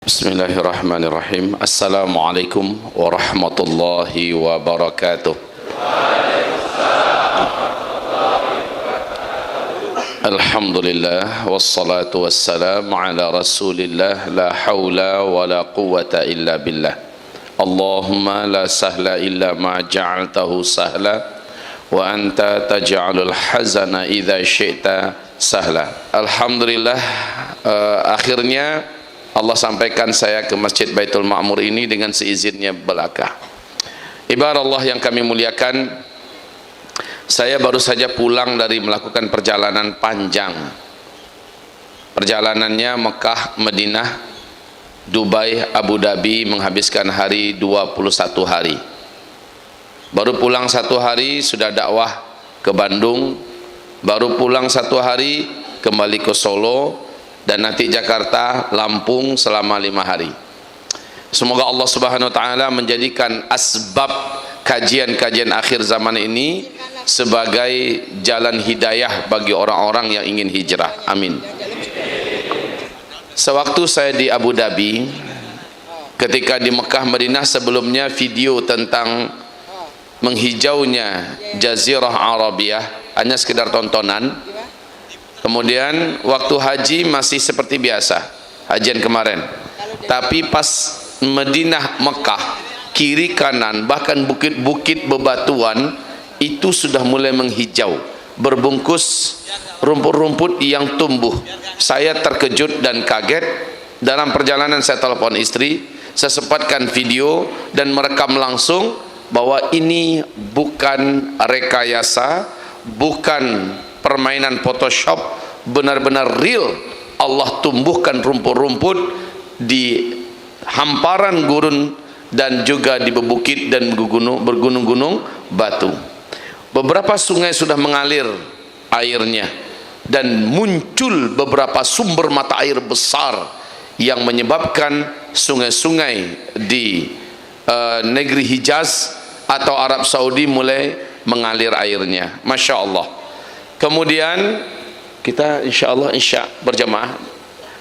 Bismillahirrahmanirrahim. Assalamualaikum warahmatullahi wabarakatuh. Alhamdulillah wassalatu wassalamu ala rasulillah. La hawla wa la quwwata illa billah. Allahumma la sahla illa ma ja'altahu sahla wa anta taj'alul hazana idza syi'ta sahla. Alhamdulillah, akhirnya Allah sampaikan saya ke Masjid Baitul Ma'mur ini dengan seizinnya belaka. Ibarat Allah yang kami muliakan, saya baru saja pulang dari melakukan perjalanan panjang. Perjalanannya Mekah, Madinah, Dubai, Abu Dhabi, menghabiskan hari 21 hari. Baru pulang 1 hari sudah dakwah ke Bandung. Baru pulang 1 hari kembali ke Solo, dan nanti Jakarta, Lampung selama 5 hari. Semoga Allah Subhanahu wa taala menjadikan asbab kajian-kajian akhir zaman ini sebagai jalan hidayah bagi orang-orang yang ingin hijrah. Amin. Sewaktu saya di Abu Dhabi, ketika di Mekah Madinah sebelumnya video tentang menghijaunya Jazirah Arabiyah hanya sekedar tontonan. Kemudian waktu haji masih seperti biasa, hajian kemarin. Tapi pas Madinah Mekah, kiri kanan bahkan bukit-bukit bebatuan itu sudah mulai menghijau, berbungkus rumput-rumput yang tumbuh. Saya terkejut dan kaget. Dalam perjalanan saya telepon istri, saya sempatkan video dan merekam langsung bahwa ini bukan rekayasa, bukan permainan Photoshop, benar-benar real. Allah tumbuhkan rumput-rumput di hamparan gurun dan juga di bebukit dan bergunung-gunung batu. Beberapa sungai sudah mengalir airnya dan muncul beberapa sumber mata air besar yang menyebabkan sungai-sungai di negeri Hijaz atau Arab Saudi mulai mengalir airnya. Masya Allah. Kemudian kita insya Allah isya berjamaah,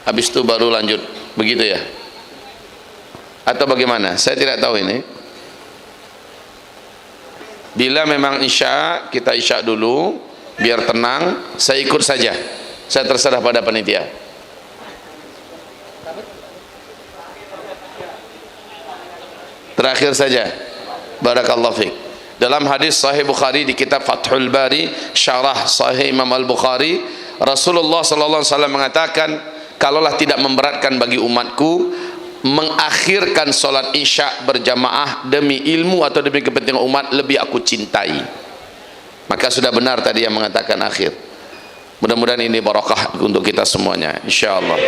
habis itu baru lanjut, begitu ya? Atau bagaimana? Saya tidak tahu ini. Bila memang isya, kita isya dulu, biar tenang. Saya ikut saja. Saya terserah pada panitia. Terakhir saja. Barakallahu fiik. Dalam hadis Sahih Bukhari di kitab Fathul Bari, syarah Sahih Imam Al-Bukhari, Rasulullah sallallahu alaihi wasallam mengatakan, kalaulah tidak memberatkan bagi umatku mengakhirkan solat isya berjamaah demi ilmu atau demi kepentingan umat, lebih aku cintai. Maka sudah benar tadi yang mengatakan akhir. Mudah-mudahan ini barakah untuk kita semuanya, insyaallah.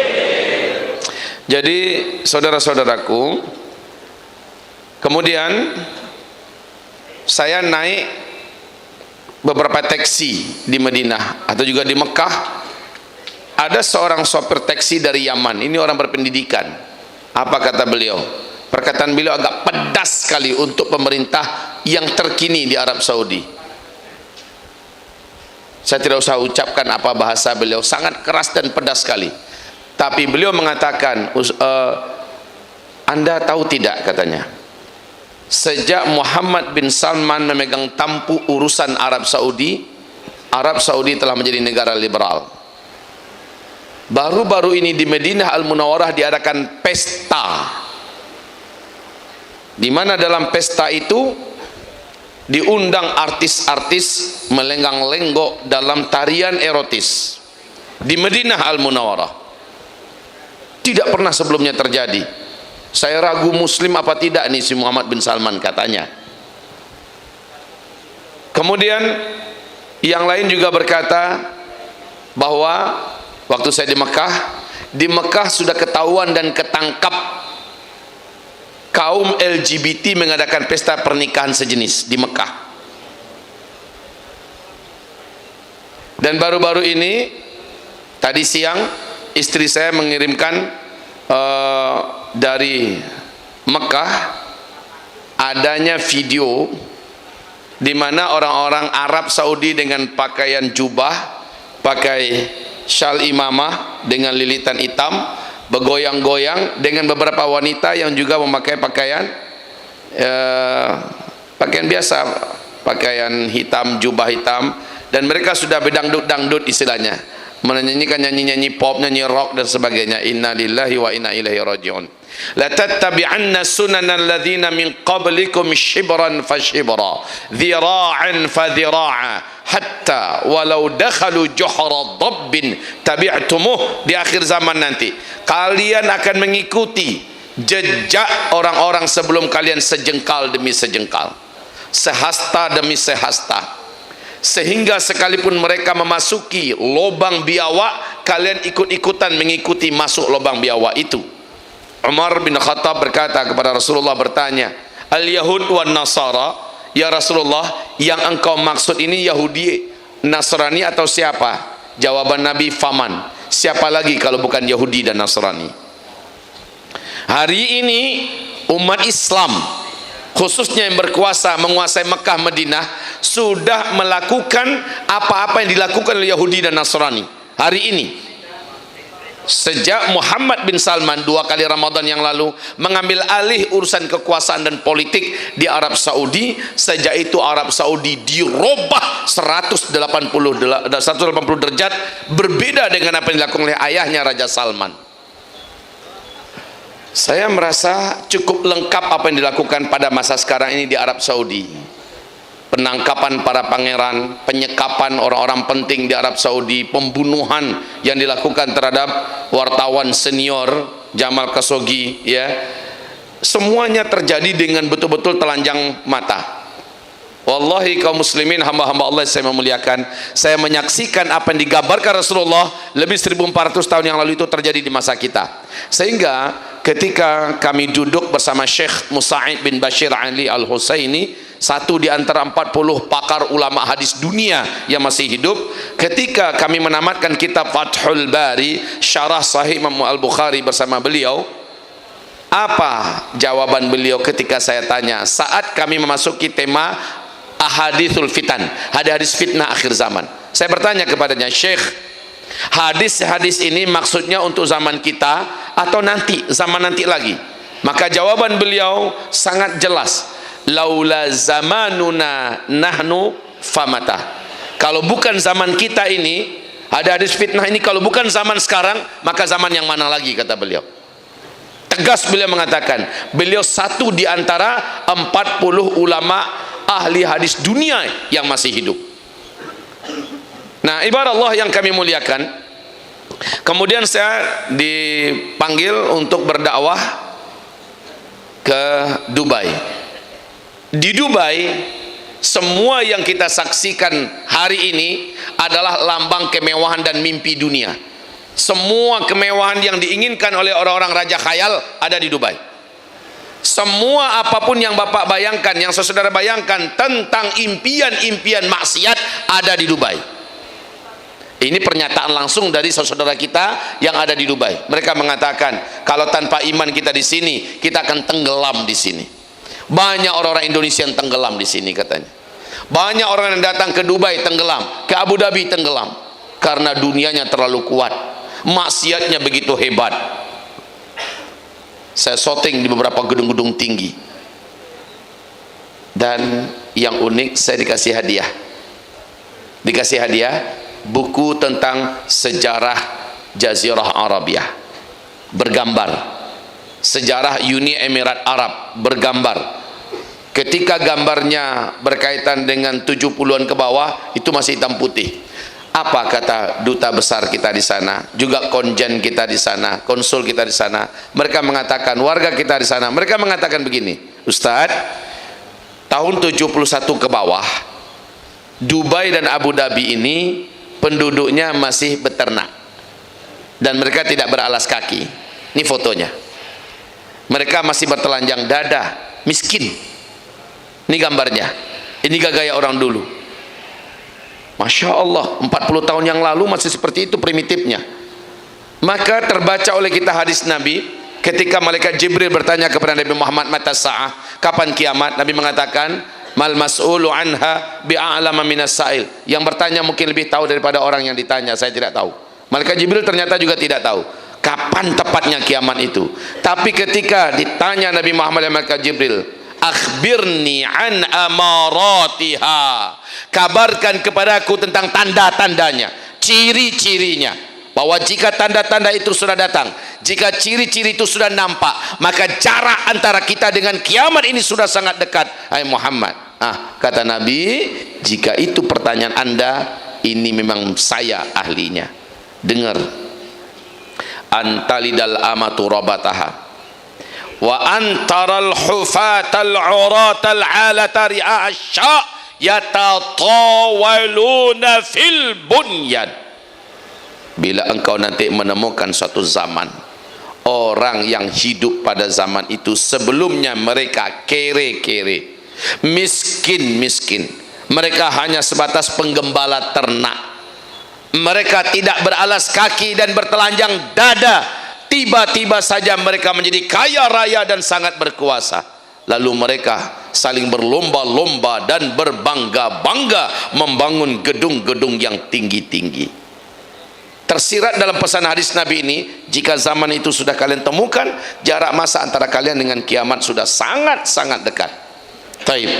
Jadi saudara-saudaraku, kemudian saya naik beberapa taksi di Madinah atau juga di Mekah. Ada seorang sopir taksi dari Yaman. Ini orang berpendidikan. Apa kata beliau? Perkataan beliau agak pedas sekali untuk pemerintah yang terkini di Arab Saudi. Saya tidak usah ucapkan apa bahasa beliau, sangat keras dan pedas sekali. Tapi beliau mengatakan, Anda tahu tidak, katanya, sejak Muhammad bin Salman memegang tampuk urusan Arab Saudi telah menjadi negara liberal. Baru-baru ini di Madinah Al-Munawwarah diadakan pesta, di mana dalam pesta itu diundang artis-artis melenggang-lenggok dalam tarian erotis di Madinah Al-Munawwarah. Tidak pernah sebelumnya terjadi. Saya ragu muslim apa tidak nih si Muhammad bin Salman, katanya. Kemudian yang lain juga berkata bahwa waktu saya di Mekah sudah ketahuan dan ketangkap kaum LGBT mengadakan pesta pernikahan sejenis di Mekah. Dan baru-baru ini tadi siang istri saya mengirimkan dari Mekah adanya video di mana orang-orang Arab Saudi dengan pakaian jubah, pakai syal imamah dengan lilitan hitam, bergoyang-goyang dengan beberapa wanita yang juga memakai pakaian pakaian biasa, pakaian hitam, jubah hitam, dan mereka sudah bedangdut-dangdut istilahnya, menyanyikan nyanyi-nyanyi pop, nyanyi rock dan sebagainya. Inna lillahi wa inna ilaihi raji'un. La tattabi'anna sunanal ladzina min qablikum shibran fa shibra, dhira'an fa dhira'a, hatta walau dakhalu juhra dabbin tabi'tumuh. Di akhir zaman nanti kalian akan mengikuti jejak orang-orang sebelum kalian, sejengkal demi sejengkal, sehasta demi sehasta, sehingga sekalipun mereka memasuki lubang biawak, kalian ikut-ikutan mengikuti masuk lubang biawak itu. Umar bin Khattab berkata kepada Rasulullah, bertanya, al-Yahud wan Nasara, ya Rasulullah, yang engkau maksud ini Yahudi, Nasrani atau siapa? Jawaban Nabi, faman, siapa lagi kalau bukan Yahudi dan Nasrani. Hari ini umat Islam, khususnya yang berkuasa menguasai Mekah Madinah, sudah melakukan apa-apa yang dilakukan oleh Yahudi dan Nasrani hari ini. Sejak Muhammad bin Salman 2 kali Ramadan yang lalu mengambil alih urusan kekuasaan dan politik di Arab Saudi, sejak itu Arab Saudi dirubah 180 derajat, berbeda dengan apa yang dilakukan oleh ayahnya Raja Salman. Saya merasa cukup lengkap apa yang dilakukan pada masa sekarang ini di Arab Saudi. Penangkapan para pangeran, penyekapan orang-orang penting di Arab Saudi, pembunuhan yang dilakukan terhadap wartawan senior Jamal Khashoggi, ya. Semuanya terjadi dengan betul-betul telanjang mata. Wallahi kaum muslimin, hamba-hamba Allah saya memuliakan, saya menyaksikan apa yang digambarkan Rasulullah lebih 1400 tahun yang lalu itu terjadi di masa kita. Sehingga ketika kami duduk bersama Syekh Musa'id bin Bashir Ali Al-Husaini, satu di antara 40 pakar ulama hadis dunia yang masih hidup, ketika kami menamatkan kitab Fathul Bari, syarah Sahih Imam Al-Bukhari bersama beliau, apa jawaban beliau ketika saya tanya saat kami memasuki tema ahadithul fitan, hadis fitnah akhir zaman? Saya bertanya kepadanya, Syekh, hadis-hadis ini maksudnya untuk zaman kita atau nanti, zaman nanti lagi? Maka jawaban beliau sangat jelas, laula zamanuna nahnu famata. Kalau bukan zaman kita ini, ada hadis fitnah ini, kalau bukan zaman sekarang, maka zaman yang mana lagi, kata beliau. Tegas beliau mengatakan, beliau satu di antara 40 ulama ahli hadis dunia yang masih hidup. Nah, ibarat Allah yang kami muliakan, kemudian saya dipanggil untuk berdakwah ke Dubai. Di Dubai, semua yang kita saksikan hari ini adalah lambang kemewahan dan mimpi dunia. Semua kemewahan yang diinginkan oleh orang-orang raja khayal ada di Dubai. Semua apapun yang Bapak bayangkan, yang saudara bayangkan tentang impian-impian maksiat ada di Dubai. Ini pernyataan langsung dari saudara kita yang ada di Dubai. Mereka mengatakan, kalau tanpa iman kita di sini, kita akan tenggelam di sini. Banyak orang-orang Indonesia yang tenggelam di sini katanya. Banyak orang yang datang ke Dubai tenggelam, ke Abu Dhabi tenggelam, karena dunianya terlalu kuat, maksiatnya begitu hebat. Saya syuting di beberapa gedung-gedung tinggi, dan yang unik saya dikasih hadiah buku tentang sejarah Jazirah Arabia, bergambar sejarah Uni Emirat Arab, bergambar. Ketika gambarnya berkaitan dengan 70-an ke bawah, itu masih hitam putih. Apa kata duta besar kita di sana, juga konjen kita di sana, konsul kita di sana? Mereka mengatakan, warga kita di sana, mereka mengatakan begini, Ustadz, tahun 71 ke bawah, Dubai dan Abu Dhabi ini penduduknya masih beternak, dan mereka tidak beralas kaki. Ini fotonya. Mereka masih bertelanjang dada, miskin. Ini gambarnya. Ini gaya orang dulu. Masya Allah, 40 tahun yang lalu masih seperti itu primitifnya. Maka terbaca oleh kita hadis Nabi, ketika malaikat Jibril bertanya kepada Nabi Muhammad, mata sa'ah, kapan kiamat? Nabi mengatakan, mal mas'ulu anha bi'a'lama minas sa'il. Yang bertanya mungkin lebih tahu daripada orang yang ditanya. Saya tidak tahu. Malaikat Jibril ternyata juga tidak tahu. kapan tepatnya kiamat itu. Tapi ketika ditanya Nabi Muhammad dan malaikat Jibril, akhbirni an amaratiha, kabarkan kepadaku tentang tanda-tandanya, ciri-cirinya, bahwa jika tanda-tanda itu sudah datang, jika ciri-ciri itu sudah nampak, maka jarak antara kita dengan kiamat ini sudah sangat dekat. Hai Muhammad, kata Nabi, jika itu pertanyaan Anda, ini memang saya ahlinya. Dengar, antalidal amatu rabataha wa antaral hufatal uratal alata ri'asya yatatawaluna fil bunyan. Bila engkau nanti menemukan suatu zaman, orang yang hidup pada zaman itu sebelumnya mereka kere-kere, miskin-miskin, mereka hanya sebatas penggembala ternak, mereka tidak beralas kaki dan bertelanjang dada, tiba-tiba saja mereka menjadi kaya raya dan sangat berkuasa. Lalu mereka saling berlomba-lomba dan berbangga-bangga membangun gedung-gedung yang tinggi-tinggi. Tersirat dalam pesan hadis Nabi ini, jika zaman itu sudah kalian temukan, jarak masa antara kalian dengan kiamat sudah sangat-sangat dekat. Taib.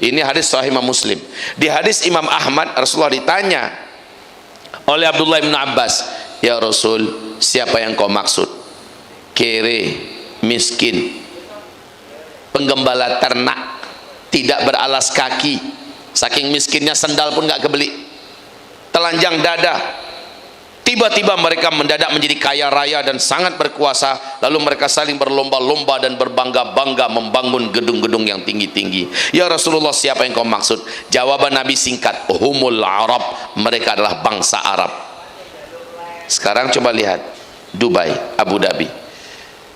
Ini hadis sahih Imam Muslim. Di hadis Imam Ahmad, Rasulullah ditanya oleh Abdullah bin Abbas, ya Rasul, siapa yang kau maksud? Kere, miskin, penggembala ternak, tidak beralas kaki, saking miskinnya sendal pun nggak kebeli, telanjang dada, tiba-tiba mereka mendadak menjadi kaya raya dan sangat berkuasa, lalu mereka saling berlomba-lomba dan berbangga-bangga membangun gedung-gedung yang tinggi-tinggi. Ya Rasulullah, siapa yang kau maksud? Jawaban Nabi singkat, humul Arab, mereka adalah bangsa Arab. Sekarang coba lihat Dubai, Abu Dhabi,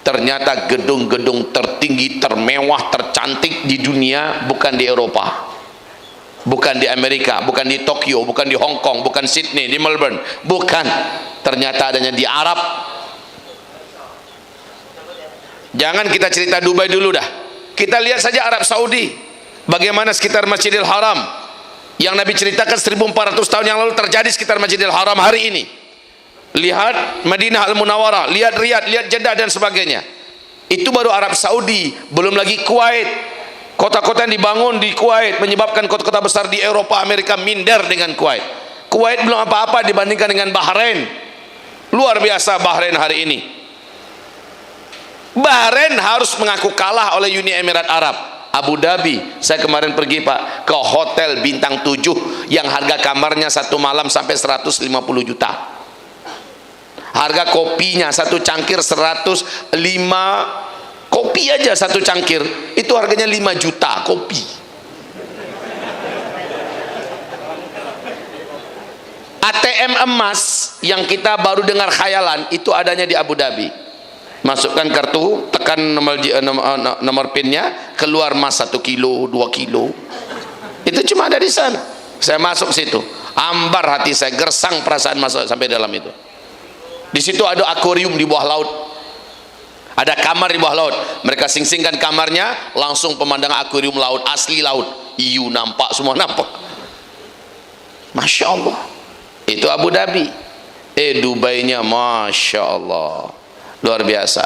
ternyata gedung-gedung tertinggi, termewah, tercantik di dunia bukan di Eropa, bukan di Amerika, bukan di Tokyo, bukan di Hong Kong, bukan Sydney, di Melbourne, bukan. Ternyata adanya di Arab. Jangan kita cerita Dubai dulu dah, kita lihat saja Arab Saudi, bagaimana sekitar Masjidil Haram yang Nabi ceritakan 1400 tahun yang lalu terjadi sekitar Masjidil Haram hari ini. Lihat Madinah Al-Munawwarah, lihat Riyadh, lihat Jeddah dan sebagainya. Itu baru Arab Saudi, belum lagi Kuwait. Kota-kota yang dibangun di Kuwait menyebabkan kota-kota besar di Eropa, Amerika minder dengan Kuwait. Kuwait belum apa-apa dibandingkan dengan Bahrain. Luar biasa Bahrain hari ini. Bahrain harus mengaku kalah oleh Uni Emirat Arab. Abu Dhabi, saya kemarin pergi Pak ke hotel bintang 7 yang harga kamarnya satu malam sampai 150 juta. Harga kopinya satu cangkir 105, kopi aja satu cangkir itu harganya 5 juta kopi. ATM emas yang kita baru dengar khayalan itu adanya di Abu Dhabi. Masukkan kartu, tekan nomor pinnya, keluar emas 1 kilo, 2 kilo. Itu cuma ada di sana. Saya masuk situ, ambar hati saya, gersang perasaan masuk sampai dalam itu. Di situ ada akuarium di bawah laut, ada kamar di bawah laut. Mereka sing-singkan kamarnya, langsung pemandang akuarium laut, asli laut, hiu nampak, semua nampak. Masya Allah. Itu Abu Dhabi. Dubai-nya Masya Allah, luar biasa.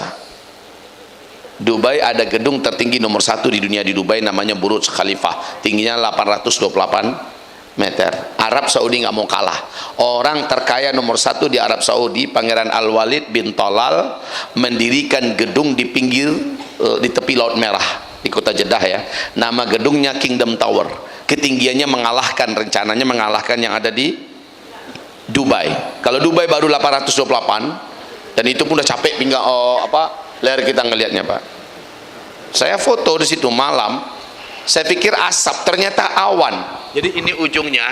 Dubai ada gedung tertinggi nomor 1 di dunia di Dubai, namanya Burj Khalifah, tingginya 828 meter. Arab Saudi nggak mau kalah. Orang terkaya nomor 1 di Arab Saudi, Pangeran Al-Walid bin Talal, mendirikan gedung di pinggir di tepi Laut Merah di kota Jeddah ya. Nama gedungnya Kingdom Tower. Ketinggiannya rencananya mengalahkan yang ada di Dubai. Kalau Dubai baru 828 dan itu pun udah capek pinggang leher kita ngelihatnya Pak. Saya foto di situ malam, saya pikir asap, ternyata awan. Jadi ini ujungnya,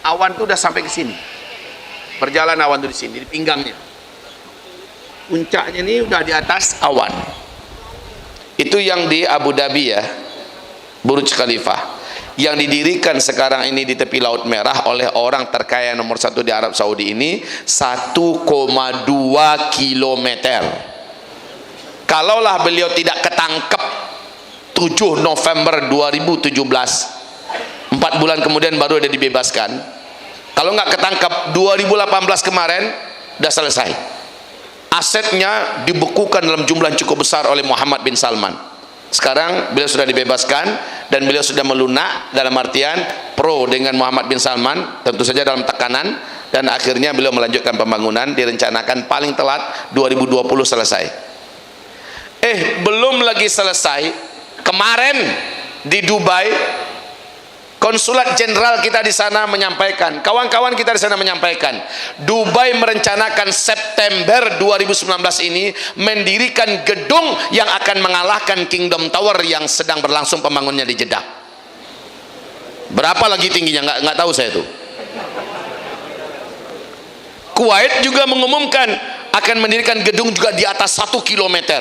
awan tuh udah sampai ke sini. Berjalan awan tuh di sini, di pinggangnya. Puncaknya ini udah di atas awan. Itu yang di Abu Dhabi ya, Burj Khalifah. Yang didirikan sekarang ini di tepi Laut Merah oleh orang terkaya nomor 1 di Arab Saudi ini 1,2 kilometer. Kalaulah beliau tidak ketangkep 7 November 2017, 4 bulan kemudian baru ada dibebaskan. Kalau nggak ketangkep 2018 kemarin udah selesai. asetnya dibekukan dalam jumlah cukup besar oleh Muhammad bin Salman. Sekarang beliau sudah dibebaskan dan beliau sudah melunak, dalam artian pro dengan Muhammad bin Salman, tentu saja dalam tekanan, dan akhirnya beliau melanjutkan pembangunan. Direncanakan paling telat 2020 selesai. Belum lagi selesai, kemarin di Dubai konsulat jenderal kita di sana menyampaikan, kawan-kawan kita di sana menyampaikan, Dubai merencanakan September 2019 ini mendirikan gedung yang akan mengalahkan Kingdom Tower yang sedang berlangsung pembangunannya di Jeddah. Berapa lagi tingginya? Nggak tahu saya itu. Kuwait juga mengumumkan akan mendirikan gedung juga di atas 1 kilometer.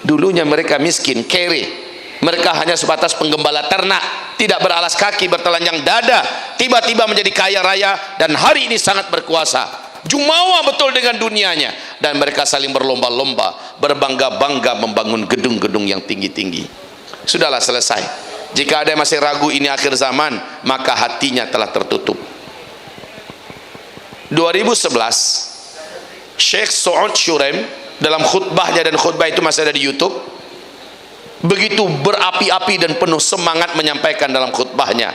Dulunya mereka miskin, kere. Mereka hanya sebatas penggembala ternak, tidak beralas kaki, bertelanjang dada, tiba-tiba menjadi kaya raya dan hari ini sangat berkuasa. Jumawa betul dengan dunianya, dan mereka saling berlomba-lomba, berbangga-bangga membangun gedung-gedung yang tinggi-tinggi. Sudahlah, selesai. Jika ada yang masih ragu ini akhir zaman, maka hatinya telah tertutup. 2011 Syekh Saud Shurem dalam khutbahnya, dan khutbah itu masih ada di YouTube, begitu berapi-api dan penuh semangat menyampaikan dalam khutbahnya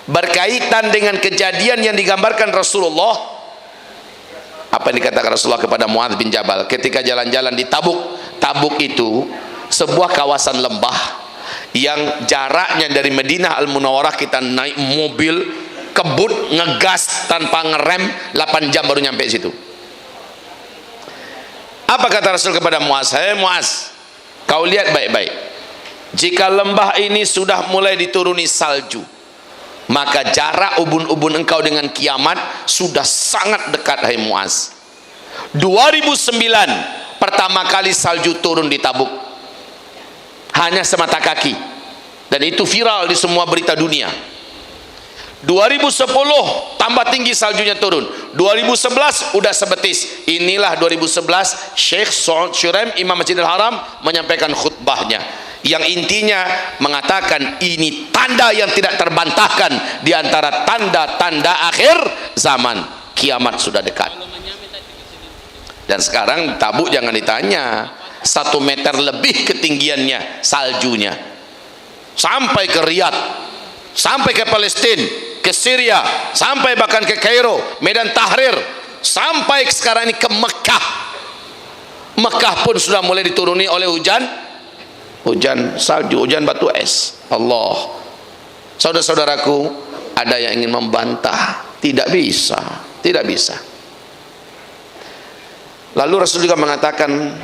berkaitan dengan kejadian yang digambarkan Rasulullah. Apa yang dikatakan Rasulullah kepada Muadz bin Jabal ketika jalan-jalan di Tabuk. Tabuk itu sebuah kawasan lembah yang jaraknya dari Madinah Al-Munawwarah kita naik mobil kebut ngegas tanpa ngerem 8 jam baru nyampe situ. Apa kata Rasul kepada Muadz? Hei Muadz, kau lihat baik-baik, jika lembah ini sudah mulai dituruni salju, maka jarak ubun-ubun engkau dengan kiamat sudah sangat dekat. Hai Muaz, 2009 pertama kali salju turun di Tabuk, hanya semata kaki, dan itu viral di semua berita dunia. 2010 tambah tinggi saljunya turun, 2011 udah sebetis. Inilah 2011 Syekh Saud Shurem, Imam Masjidil Haram, menyampaikan khutbahnya yang intinya mengatakan ini tanda yang tidak terbantahkan di antara tanda-tanda akhir zaman, kiamat sudah dekat. Dan sekarang Tabuk jangan ditanya, 1 meter lebih ketinggiannya saljunya, sampai ke Riyadh, sampai ke Palestina, ke Syria, sampai bahkan ke Kairo, Medan Tahrir, sampai sekarang ini ke Mekah. Mekah pun sudah mulai dituruni oleh hujan salju, hujan batu es. Allah, saudara-saudaraku, ada yang ingin membantah, tidak bisa, tidak bisa. Lalu Rasul juga mengatakan,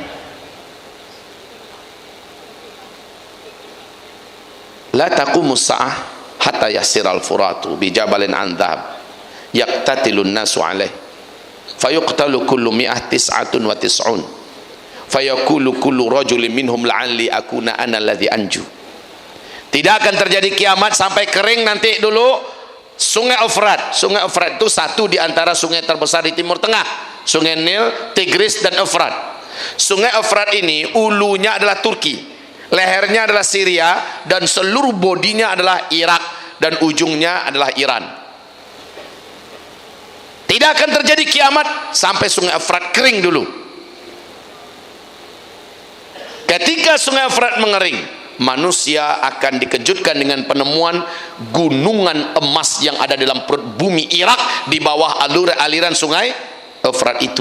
la taqumus sa'ah hatta yasiral furatu bi jabalin an dhahab yaqtatilun nasu alaih fayuqtalu kullu mi'ah tis'atun wa tis'un fayaqulu kullu rajulin minhum la'alli akuna ana alladhi anju. Tidak akan terjadi kiamat sampai kering nanti dulu Sungai Efrat. Sungai Efrat itu satu di antara sungai terbesar di Timur Tengah, Sungai Nil, Tigris dan Efrat. Sungai Efrat ini ulunya adalah Turki, lehernya adalah Syria, dan seluruh bodinya adalah Irak, dan ujungnya adalah Iran. Tidak akan terjadi kiamat sampai Sungai Efrat kering dulu. Ketika Sungai Efrat mengering, manusia akan dikejutkan dengan penemuan gunungan emas yang ada dalam perut bumi Irak di bawah aliran Sungai Efrat itu.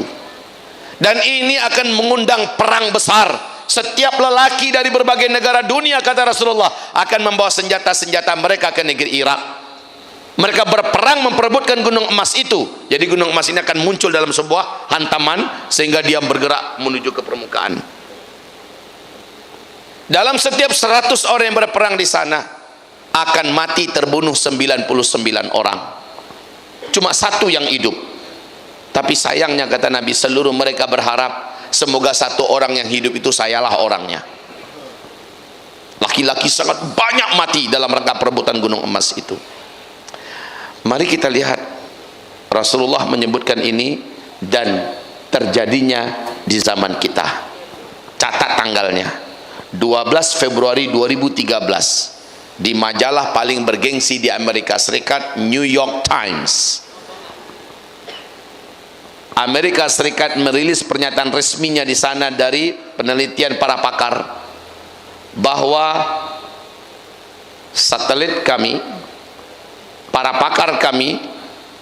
Dan ini akan mengundang perang besar. Setiap lelaki dari berbagai negara dunia, kata Rasulullah, akan membawa senjata-senjata mereka ke negeri Irak. Mereka berperang memperebutkan gunung emas itu. Jadi gunung emas ini akan muncul dalam sebuah hantaman sehingga dia bergerak menuju ke permukaan. Dalam setiap 100 orang yang berperang di sana akan mati terbunuh 99 orang. Cuma satu yang hidup. Tapi sayangnya, kata Nabi, seluruh mereka berharap semoga satu orang yang hidup itu sayalah orangnya. Laki-laki sangat banyak mati dalam rangka perebutan gunung emas itu. Mari kita lihat Rasulullah menyebutkan ini dan terjadinya di zaman kita. Catat tanggalnya, 12 Februari 2013, di majalah paling bergengsi di Amerika Serikat, New York Times. Amerika Serikat merilis pernyataan resminya di sana dari penelitian para pakar bahwa satelit kami, para pakar kami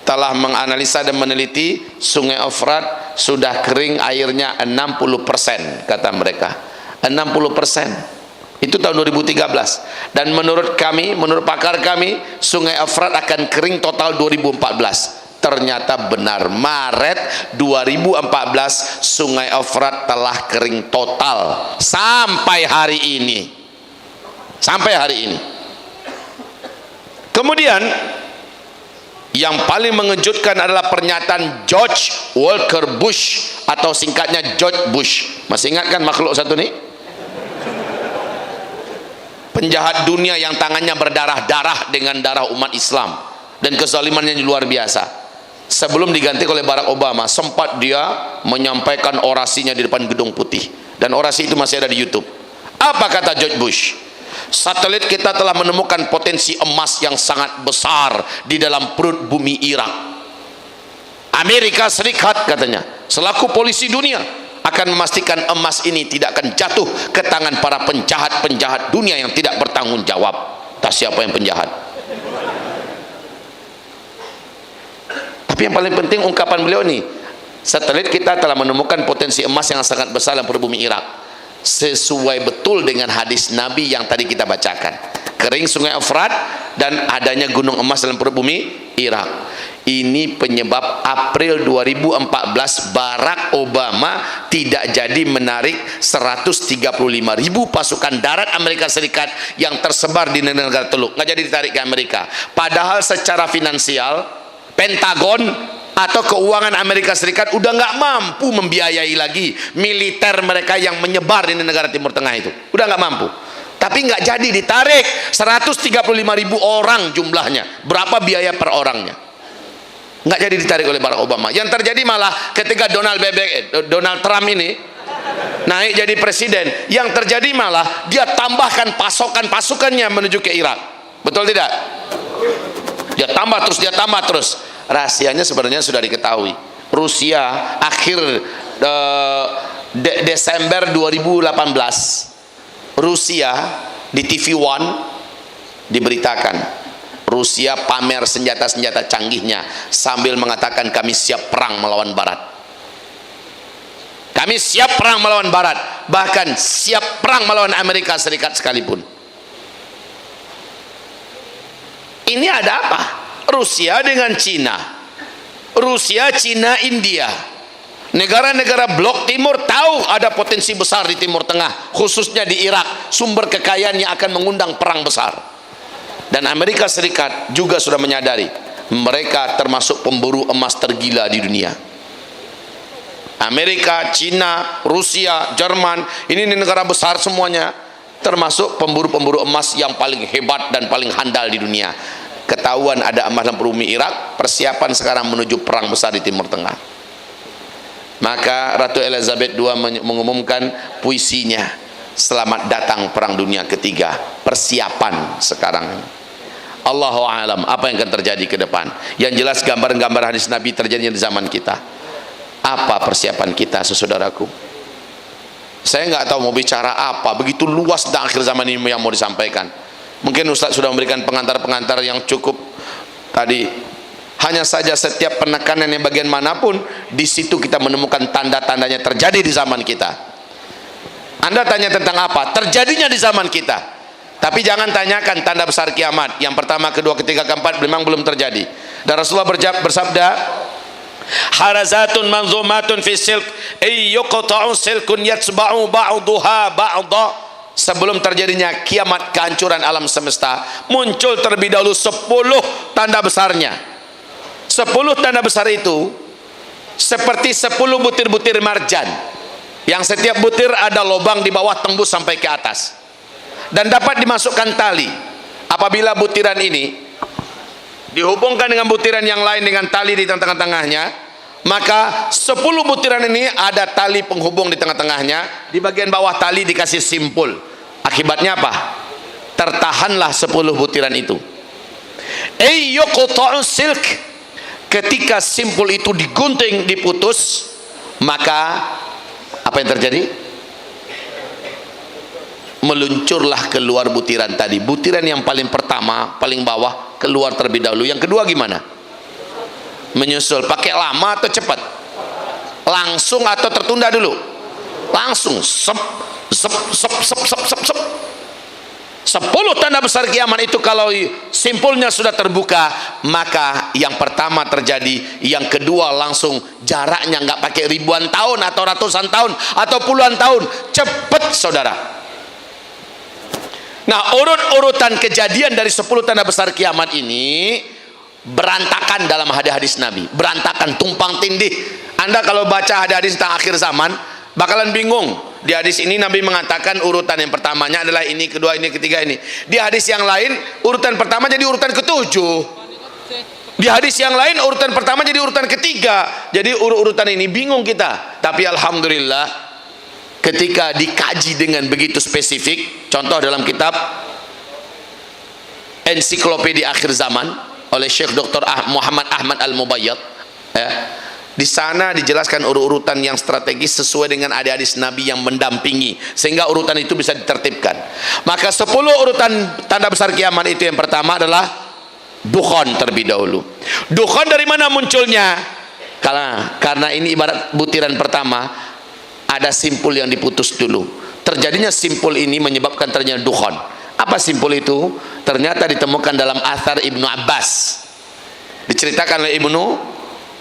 telah menganalisa dan meneliti Sungai Efrat sudah kering airnya 60%, kata mereka. 60%. Itu tahun 2013. Dan menurut kami, menurut pakar kami, Sungai Efrat akan kering total 2014. Ternyata benar, Maret 2014 Sungai Efrat telah kering total sampai hari ini. Sampai hari ini. Kemudian yang paling mengejutkan adalah pernyataan George Walker Bush atau singkatnya George Bush. Masih ingat kan makhluk satu ini? Penjahat dunia yang tangannya berdarah-darah dengan darah umat Islam dan kezalimannya luar biasa. Sebelum diganti oleh Barack Obama, sempat dia menyampaikan orasinya di depan Gedung Putih, dan orasi itu masih ada di YouTube. Apa kata George Bush? Satelit kita telah menemukan potensi emas yang sangat besar di dalam perut bumi Irak. Amerika Serikat, katanya, selaku polisi dunia, akan memastikan emas ini tidak akan jatuh ke tangan para penjahat-penjahat dunia yang tidak bertanggung jawab. Tak siapa yang penjahat. Tapi yang paling penting ungkapan beliau nih, satelit kita telah menemukan potensi emas yang sangat besar dalam perut bumi Irak. Sesuai betul dengan hadis Nabi yang tadi kita bacakan. Kering Sungai Efrat dan adanya gunung emas dalam perut bumi Irak. Ini penyebab April 2014 Barack Obama tidak jadi menarik 135.000 pasukan darat Amerika Serikat yang tersebar di negara Teluk. Nggak jadi ditarik ke Amerika. Padahal secara finansial Pentagon atau keuangan Amerika Serikat udah nggak mampu membiayai lagi militer mereka yang menyebar di negara Timur Tengah itu. Udah nggak mampu. Tapi nggak jadi ditarik 135.000 orang jumlahnya. Berapa biaya per orangnya? Nggak jadi ditarik oleh Barack Obama. Yang terjadi malah ketika Donald Trump ini naik jadi presiden, yang terjadi malah dia tambahkan pasokan pasukannya menuju ke Irak. Betul tidak? Dia tambah terus. Rahasianya sebenarnya sudah diketahui. Rusia akhir Desember 2018, Rusia di TV One diberitakan Rusia pamer senjata-senjata canggihnya sambil mengatakan kami siap perang melawan Barat. Kami siap perang melawan Barat, bahkan siap perang melawan Amerika Serikat sekalipun. Ini ada apa? Rusia dengan Cina, Rusia, Cina, India, negara-negara blok timur tahu ada potensi besar di Timur Tengah, khususnya di Irak, sumber kekayaan yang akan mengundang perang besar. Dan Amerika Serikat juga sudah menyadari mereka termasuk pemburu emas tergila di dunia. Amerika, Cina, Rusia, Jerman, ini negara besar semuanya, termasuk pemburu-pemburu emas yang paling hebat dan paling handal di dunia. Ketahuan ada emas dalam bumi Irak, persiapan sekarang menuju perang besar di Timur Tengah. Maka Ratu Elizabeth II mengumumkan puisinya, selamat datang perang dunia ketiga. Persiapan sekarang. Allahu a'lam apa yang akan terjadi ke depan. Yang jelas gambar-gambar hadis Nabi terjadi di zaman kita. Apa persiapan kita, saudaraku? Saya nggak tahu mau bicara apa, begitu luas dan akhir zaman ini yang mau disampaikan. Mungkin Ustaz sudah memberikan pengantar-pengantar yang cukup tadi. Hanya saja setiap penekanan yang bagian manapun, di situ kita menemukan tanda-tandanya terjadi di zaman kita. Anda tanya tentang apa? Terjadinya di zaman kita. Tapi jangan tanyakan tanda besar kiamat. Yang pertama, kedua, ketiga, keempat memang belum terjadi. Dan Rasulullah bersabda, harazatun manzumatun fi silk ayyuqta'u silkun yatsba'u ba'daha ba'dha. Sebelum terjadinya kiamat, kehancuran alam semesta, muncul terlebih dahulu 10 tanda besarnya. 10 tanda besar itu seperti 10 butir-butir marjan, yang setiap butir ada lubang di bawah tembus sampai ke atas, dan dapat dimasukkan tali. Apabila butiran ini dihubungkan dengan butiran yang lain dengan tali di tengah-tengahnya, maka 10 butiran ini ada tali penghubung di tengah-tengahnya. Di bagian bawah tali dikasih simpul. Akibatnya apa? Tertahanlah 10 butiran itu. Ayyuqta'u silk, Ketika simpul itu digunting, diputus, maka apa yang terjadi? Meluncurlah keluar butiran tadi. Butiran yang paling pertama, paling bawah, keluar terlebih dahulu. Yang kedua gimana? Menyusul. Pakai lama atau cepat? Langsung atau tertunda dulu? Langsung. Sep, sep, sep, sep, sep, sep, sep. 10 tanda besar kiamat itu kalau simpulnya sudah terbuka, maka yang pertama terjadi, yang kedua langsung, jaraknya nggak pakai ribuan tahun atau ratusan tahun atau puluhan tahun, cepat saudara. Nah, urut-urutan kejadian dari 10 tanda besar kiamat ini berantakan dalam hadis-hadis Nabi, berantakan, tumpang tindih. Anda kalau baca hadis-hadis tentang akhir zaman bakalan bingung. Di hadis ini Nabi mengatakan urutan yang pertamanya adalah ini, kedua ini, ketiga ini. Di hadis yang lain urutan pertama jadi urutan ketujuh. Di hadis yang lain urutan pertama jadi urutan ketiga. Jadi urutan ini bingung kita. Tapi alhamdulillah ketika dikaji dengan begitu spesifik, contoh dalam kitab Ensiklopedia Akhir Zaman oleh Syekh Dr. Muhammad Ahmad Al-Mubayyad, ya, di sana dijelaskan urutan yang strategis sesuai dengan hadis Nabi yang mendampingi, sehingga urutan itu bisa ditertibkan. Maka 10 urutan tanda besar kiamat itu yang pertama adalah dukhon terlebih dahulu. Dukhon dari mana munculnya? Karena ini ibarat butiran pertama, ada simpul yang diputus dulu. Terjadinya simpul ini menyebabkan terjadinya dukhon. Apa simpul itu? Ternyata ditemukan dalam athar Ibnu Abbas. Diceritakan oleh Ibnu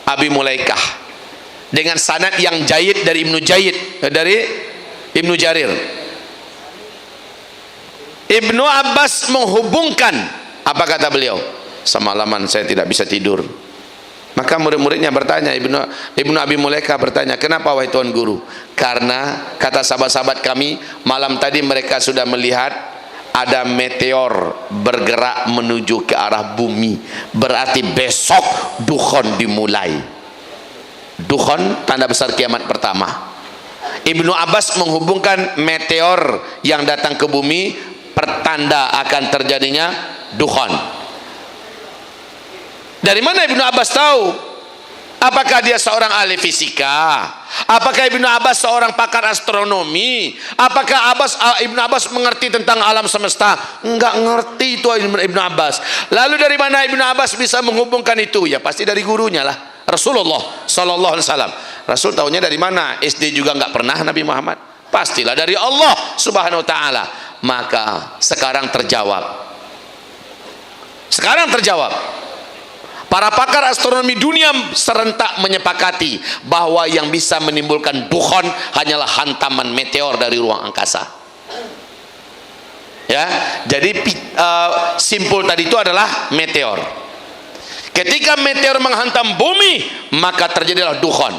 Abi Mulaikah dengan sanad yang jayid dari Ibnu Jarir. Ibnu Abbas menghubungkan, apa kata beliau? Semalaman saya tidak bisa tidur. Maka murid-muridnya bertanya, Ibnu Abi Mulaikah bertanya, kenapa wahai Tuan Guru? Karena kata sahabat-sahabat kami, malam tadi mereka sudah melihat ada meteor bergerak menuju ke arah bumi. Berarti besok dukhon dimulai. Dukhon tanda besar kiamat pertama. Ibnu Abbas menghubungkan meteor yang datang ke bumi pertanda akan terjadinya dukhon. Dari mana Ibnu Abbas tahu? Apakah dia seorang ahli fisika? Apakah Ibnu Abbas seorang pakar astronomi? Apakah Ibnu Abbas mengerti tentang alam semesta? Enggak ngerti itu Ibnu Abbas. Lalu dari mana Ibnu Abbas bisa menghubungkan itu? Ya pasti dari gurunya lah, Rasulullah Sallallahu Alaihi Wasallam. Rasul tahunya dari mana? SD juga enggak pernah Nabi Muhammad. Pastilah dari Allah Subhanahu Wa Taala. Maka sekarang terjawab. Para pakar astronomi dunia serentak menyepakati bahwa yang bisa menimbulkan dukhon hanyalah hantaman meteor dari ruang angkasa. Ya, jadi simpul tadi itu adalah meteor. Ketika meteor menghantam bumi, maka terjadilah dukhon.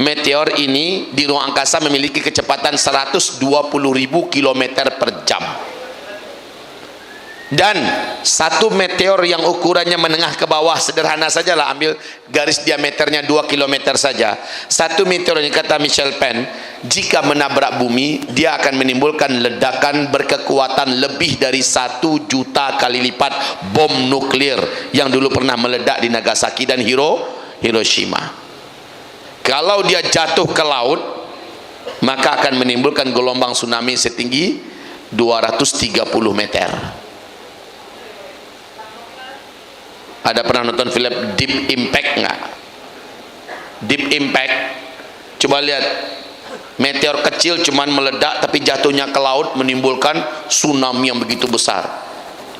Meteor ini di ruang angkasa memiliki kecepatan 120.000 km per jam. Dan satu meteor yang ukurannya menengah ke bawah, sederhana sajalah, ambil garis diameternya 2 km saja. Satu meteor ini, kata Michel Penn, jika menabrak bumi, dia akan menimbulkan ledakan berkekuatan lebih dari 1 juta kali lipat bom nuklir yang dulu pernah meledak di Nagasaki dan Hiroshima. Kalau dia jatuh ke laut, maka akan menimbulkan gelombang tsunami setinggi 230 meter. Ada pernah nonton film Deep Impact nggak? Deep Impact, coba lihat, meteor kecil cuman meledak tapi jatuhnya ke laut menimbulkan tsunami yang begitu besar.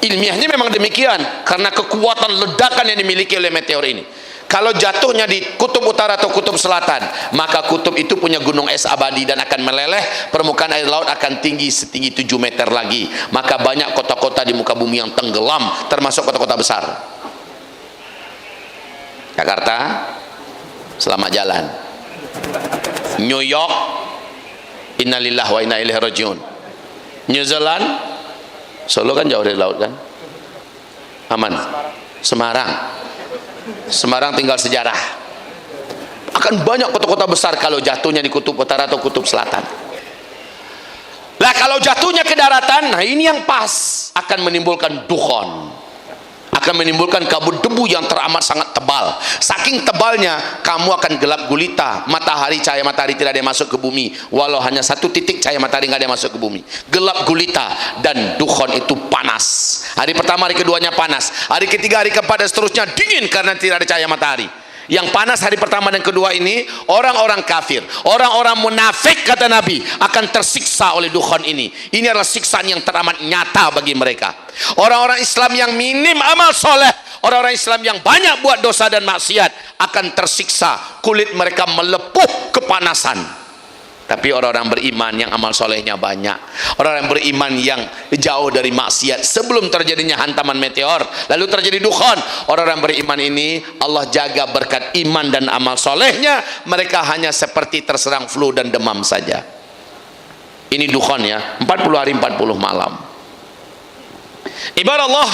Ilmiahnya memang demikian, karena kekuatan ledakan yang dimiliki oleh meteor ini. Kalau jatuhnya di kutub utara atau kutub selatan, maka kutub itu punya gunung es abadi dan akan meleleh, permukaan air laut akan tinggi setinggi 7 meter lagi. Maka banyak kota-kota di muka bumi yang tenggelam, termasuk kota-kota besar. Jakarta, selamat jalan. New York, innalillah wa inna ilaihi rajiun. New Zealand, Solo kan jauh dari laut kan, aman. Semarang tinggal sejarah. Akan banyak kota-kota besar kalau jatuhnya di kutub utara atau kutub selatan. Lah kalau jatuhnya ke daratan, nah ini yang pas, akan menimbulkan dukhon, akan menimbulkan kabut debu yang teramat sangat tebal. Saking tebalnya kamu akan gelap gulita. Matahari, cahaya matahari tidak ada yang masuk ke bumi, walau hanya satu titik cahaya matahari nggak ada yang masuk ke bumi. Gelap gulita dan dukhon itu panas. Hari pertama, hari keduanya panas, hari ketiga, hari keempat dan seterusnya dingin karena tidak ada cahaya matahari. Yang panas hari pertama dan kedua ini orang-orang kafir, orang-orang munafik kata Nabi akan tersiksa oleh dukhon ini. Ini adalah siksaan yang teramat nyata bagi mereka. Orang-orang Islam yang minim amal soleh, orang-orang Islam yang banyak buat dosa dan maksiat akan tersiksa, kulit mereka melepuh kepanasan. Tapi orang-orang beriman yang amal solehnya banyak, orang-orang beriman yang jauh dari maksiat, sebelum terjadinya hantaman meteor lalu terjadi dukhon, orang-orang beriman ini Allah jaga berkat iman dan amal solehnya, mereka hanya seperti terserang flu dan demam saja. Ini dukhon ya, 40 hari 40 malam. Ibarat Allah,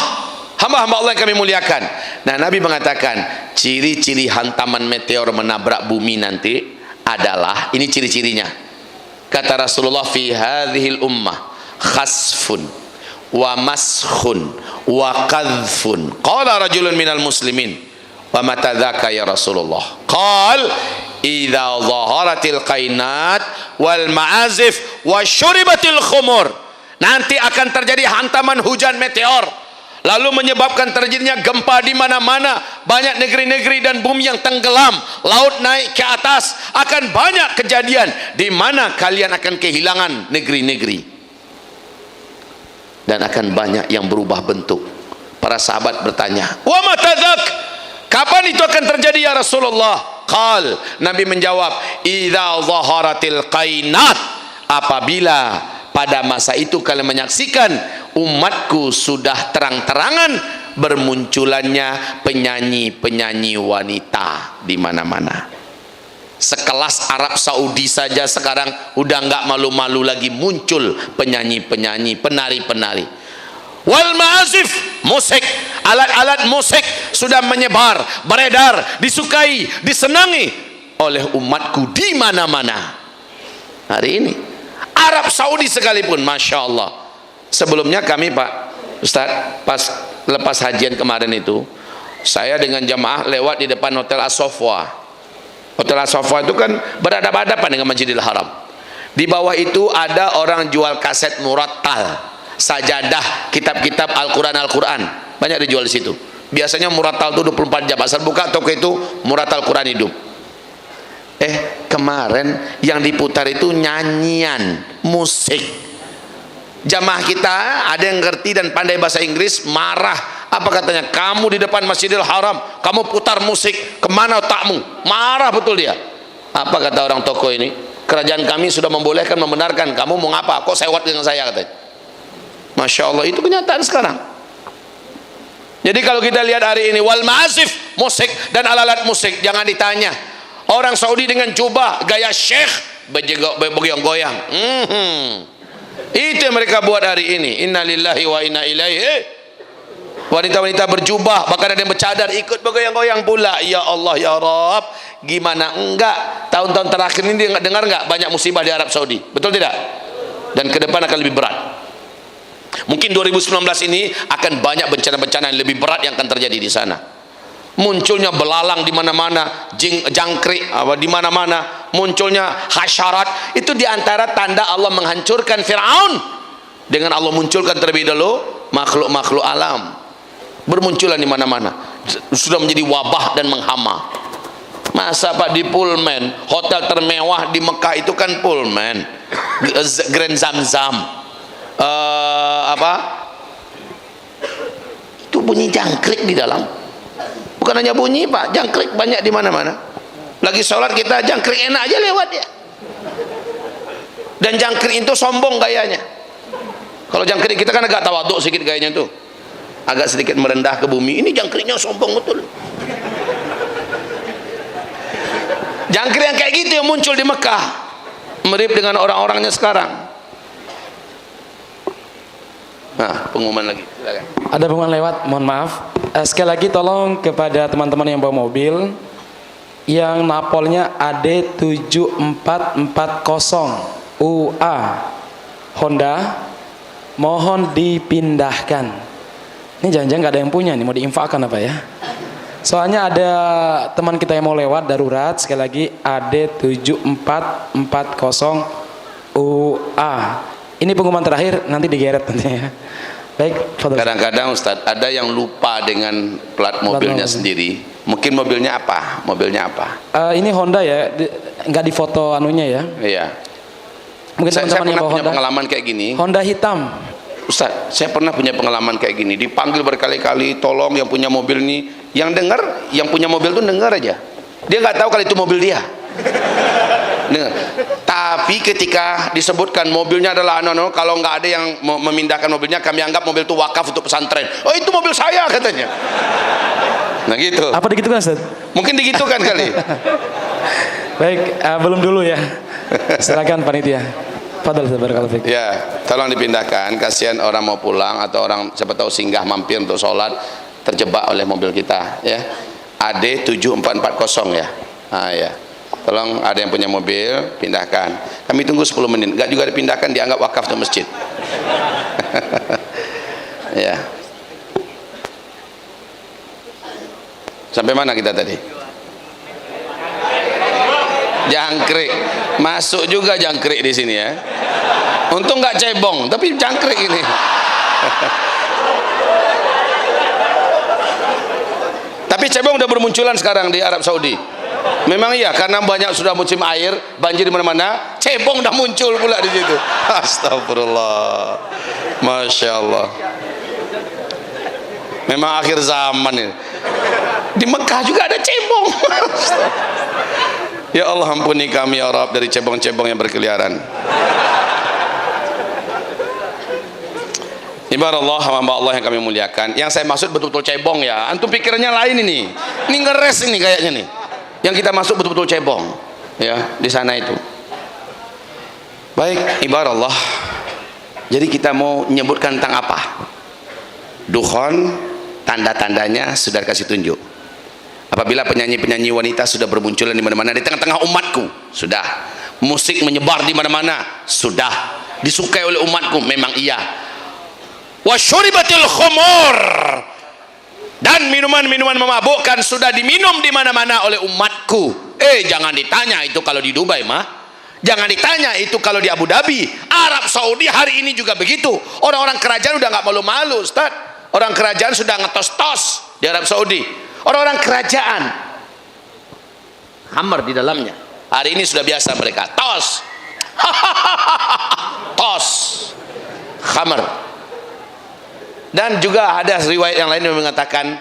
hamba-hamba Allah yang kami muliakan. Nah, Nabi mengatakan ciri-ciri hantaman meteor menabrak bumi nanti adalah ini ciri-cirinya. Kata Rasulullah, fi hadhil ummah khasfun wa maskhun wa qadhfun. Qala rajulun minal muslimin, wa mata dzaka ya Rasulullah? Qal idza dhaharatil qainat wal ma'azif wa syuribatil khumur. Nanti akan terjadi hantaman hujan meteor, lalu menyebabkan terjadinya gempa di mana-mana, banyak negeri-negeri dan bumi yang tenggelam, laut naik ke atas, akan banyak kejadian di mana kalian akan kehilangan negeri-negeri dan akan banyak yang berubah bentuk. Para sahabat bertanya, wa matadzak, kapan itu akan terjadi ya Rasulullah? Qal, Nabi menjawab, idza dhaharatil qainat, apabila pada masa itu kalian menyaksikan umatku sudah terang-terangan bermunculannya penyanyi-penyanyi wanita di mana-mana. Sekelas Arab Saudi saja sekarang udah nggak malu-malu lagi muncul penyanyi-penyanyi, penari-penari. Wal ma'azif, musik, alat-alat musik sudah menyebar, beredar, disukai, disenangi oleh umatku di mana-mana. Hari ini Arab Saudi sekalipun, Masya Allah. Sebelumnya kami Pak Ustadz, pas lepas hajian kemarin itu, saya dengan jamaah lewat di depan Hotel As-Sofwa. Hotel As-Sofwa itu kan berhadapan-hadapan dengan Masjidil Haram. Di bawah itu ada orang jual kaset murattal, sajadah, kitab-kitab Al-Quran, banyak dijual di situ. Biasanya murattal itu 24 jam, asal buka toko itu murattal Quran hidup. Kemarin yang diputar itu nyanyian, musik. Jamaah kita ada yang ngerti dan pandai bahasa Inggris, marah. Apa katanya? Kamu di depan Masjidil Haram, kamu putar musik, kemana otakmu? Marah betul dia. Apa kata orang toko ini? Kerajaan kami sudah membolehkan, membenarkan. Kamu mau ngapa? Kok sewot dengan saya, katanya. Masya Allah, itu kenyataan sekarang. Jadi kalau kita lihat hari ini, wal ma'azif, musik dan alat-alat musik, jangan ditanya. Orang Saudi dengan jubah gaya syekh bergoyang-goyang. Itu yang mereka buat hari ini. Inna lillahi wa inna ilaihi. Wanita-wanita berjubah, bahkan ada yang bercadar ikut bergoyang-goyang pula. Ya Allah ya Rabb, gimana enggak? Tahun-tahun terakhir ini dengar enggak banyak musibah di Arab Saudi? Betul tidak? Dan ke depan akan lebih berat. Mungkin 2019 ini akan banyak bencana-bencana yang lebih berat yang akan terjadi di sana. Munculnya belalang di mana-mana, jangkrik di mana-mana, munculnya hasyarat. Itu diantara tanda Allah menghancurkan Fir'aun. Dengan Allah munculkan terlebih dahulu makhluk-makhluk alam, bermunculan di mana-mana, sudah menjadi wabah dan menghama. Masa Pak di Pullman, hotel termewah di Mekah itu kan Pullman, Grand Zamzam, itu bunyi jangkrik di dalam. Bukan hanya bunyi Pak, jangkrik banyak di mana-mana. Lagi sholat kita jangkrik enak aja lewat ya. Dan jangkrik itu sombong gayanya. Kalau jangkrik kita kan agak tawaduk sedikit gayanya tuh, agak sedikit merendah ke bumi. Ini jangkriknya sombong betul. Jangkrik yang kayak gitu yang muncul di Mekah, mirip dengan orang-orangnya sekarang. Nah, pengumuman lagi, silakan. Ada pengumuman lewat, mohon maaf. Sekali lagi tolong kepada teman-teman yang bawa mobil yang napolnya AD7440 UA Honda, mohon dipindahkan. Ini jangan-jangan nggak ada yang punya nih, mau diinfakkan apa ya? Soalnya ada teman kita yang mau lewat darurat, sekali lagi AD 7440 UA. Ini pengumuman terakhir, nanti digeret nanti ya. Baik, kadang-kadang Ustadz ada yang lupa dengan plat mobilnya sendiri. Mungkin mobilnya apa? Mobilnya apa? Ini Honda ya, nggak di foto anunya ya. Iya. Mungkin Saya teman-teman yang pernah bawa punya Honda. pengalaman kayak gini. Honda hitam. Ustaz, saya pernah punya pengalaman kayak gini. Dipanggil berkali-kali, tolong yang punya mobil nih. Yang dengar, yang punya mobil tuh dengar aja. Dia nggak tahu kalau itu mobil dia. Dengar. Tapi ketika disebutkan mobilnya adalah kalau nggak ada yang memindahkan mobilnya, kami anggap mobil itu wakaf untuk pesantren. Oh, itu mobil saya katanya. Nah gitu. Apa digitukan, Ustaz? Mungkin digitukan kali. Baik, belum dulu ya. Silakan panitia. Fadal barakallahu fiik. Ya, tolong dipindahkan. Kasihan orang mau pulang atau orang siapa tahu singgah mampir untuk sholat terjebak oleh mobil kita. Ya, AD 7440 ya. Ah ya. Tolong ada yang punya mobil pindahkan. Kami tunggu 10 menit. Enggak juga dipindahkan, dianggap wakaf untuk masjid. Ya. Sampai mana kita tadi? Jangkrik. Masuk juga jangkrik di sini ya. Untung nggak cebong, tapi jangkrik ini. Tapi cebong udah bermunculan sekarang di Arab Saudi. Memang iya, karena banyak sudah musim air, banjir di mana-mana, cebong udah muncul pula di situ. Astagfirullah. Masya Allah. Memang akhir zaman ini. Di Mekah juga ada cebong. Ya Allah, ampuni kami ya Rabb dari cebong-cebong yang berkeliaran. Ibarat hamba Allah yang kami muliakan. Yang saya maksud betul-betul cebong ya. Antum pikirannya lain ini. Ini ngeres ini kayaknya nih. Yang kita masuk betul-betul cebong. Ya, di sana itu. Baik, ibarat Allah. Jadi kita mau menyebutkan tentang apa? Dukhon, tanda-tandanya sudah kasih tunjuk. Apabila penyanyi-penyanyi wanita sudah bermunculan di mana-mana di tengah-tengah umatku, sudah. Musik menyebar di mana-mana, sudah. Disukai oleh umatku, memang iya. Wasyuribatil khumur, dan minuman-minuman memabukkan sudah diminum di mana-mana oleh umatku. Jangan ditanya itu kalau di Dubai mah. Jangan ditanya itu kalau di Abu Dhabi. Arab Saudi hari ini juga begitu. Orang-orang kerajaan udah nggak malu-malu, Ustaz. Orang kerajaan sudah ngetos-tos di Arab Saudi. Orang-orang kerajaan hammer di dalamnya. Hari ini sudah biasa mereka tos. Tos. Hammer. Dan juga ada riwayat yang lain yang mengatakan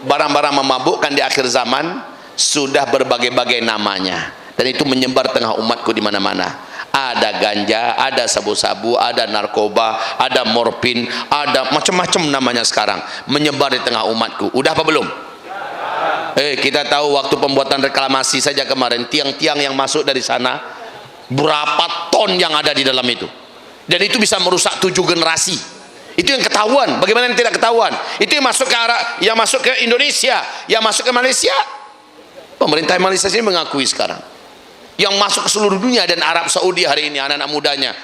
barang-barang memabukkan di akhir zaman sudah berbagai-bagai namanya, dan itu menyebar tengah umatku di mana-mana. Ada ganja, ada sabu-sabu, ada narkoba, ada morfin, ada macam-macam namanya sekarang menyebar di tengah umatku. Udah apa belum? Kita tahu waktu pembuatan reklamasi saja kemarin, tiang-tiang yang masuk dari sana berapa ton yang ada di dalam itu, dan itu bisa merusak 7 generasi. Itu yang ketahuan. Bagaimana yang tidak ketahuan? Itu yang masuk ke yang masuk ke Indonesia, yang masuk ke Malaysia. Pemerintah Malaysia ini mengakui sekarang. Yang masuk ke seluruh dunia, dan Arab Saudi hari ini anak-anak mudanya.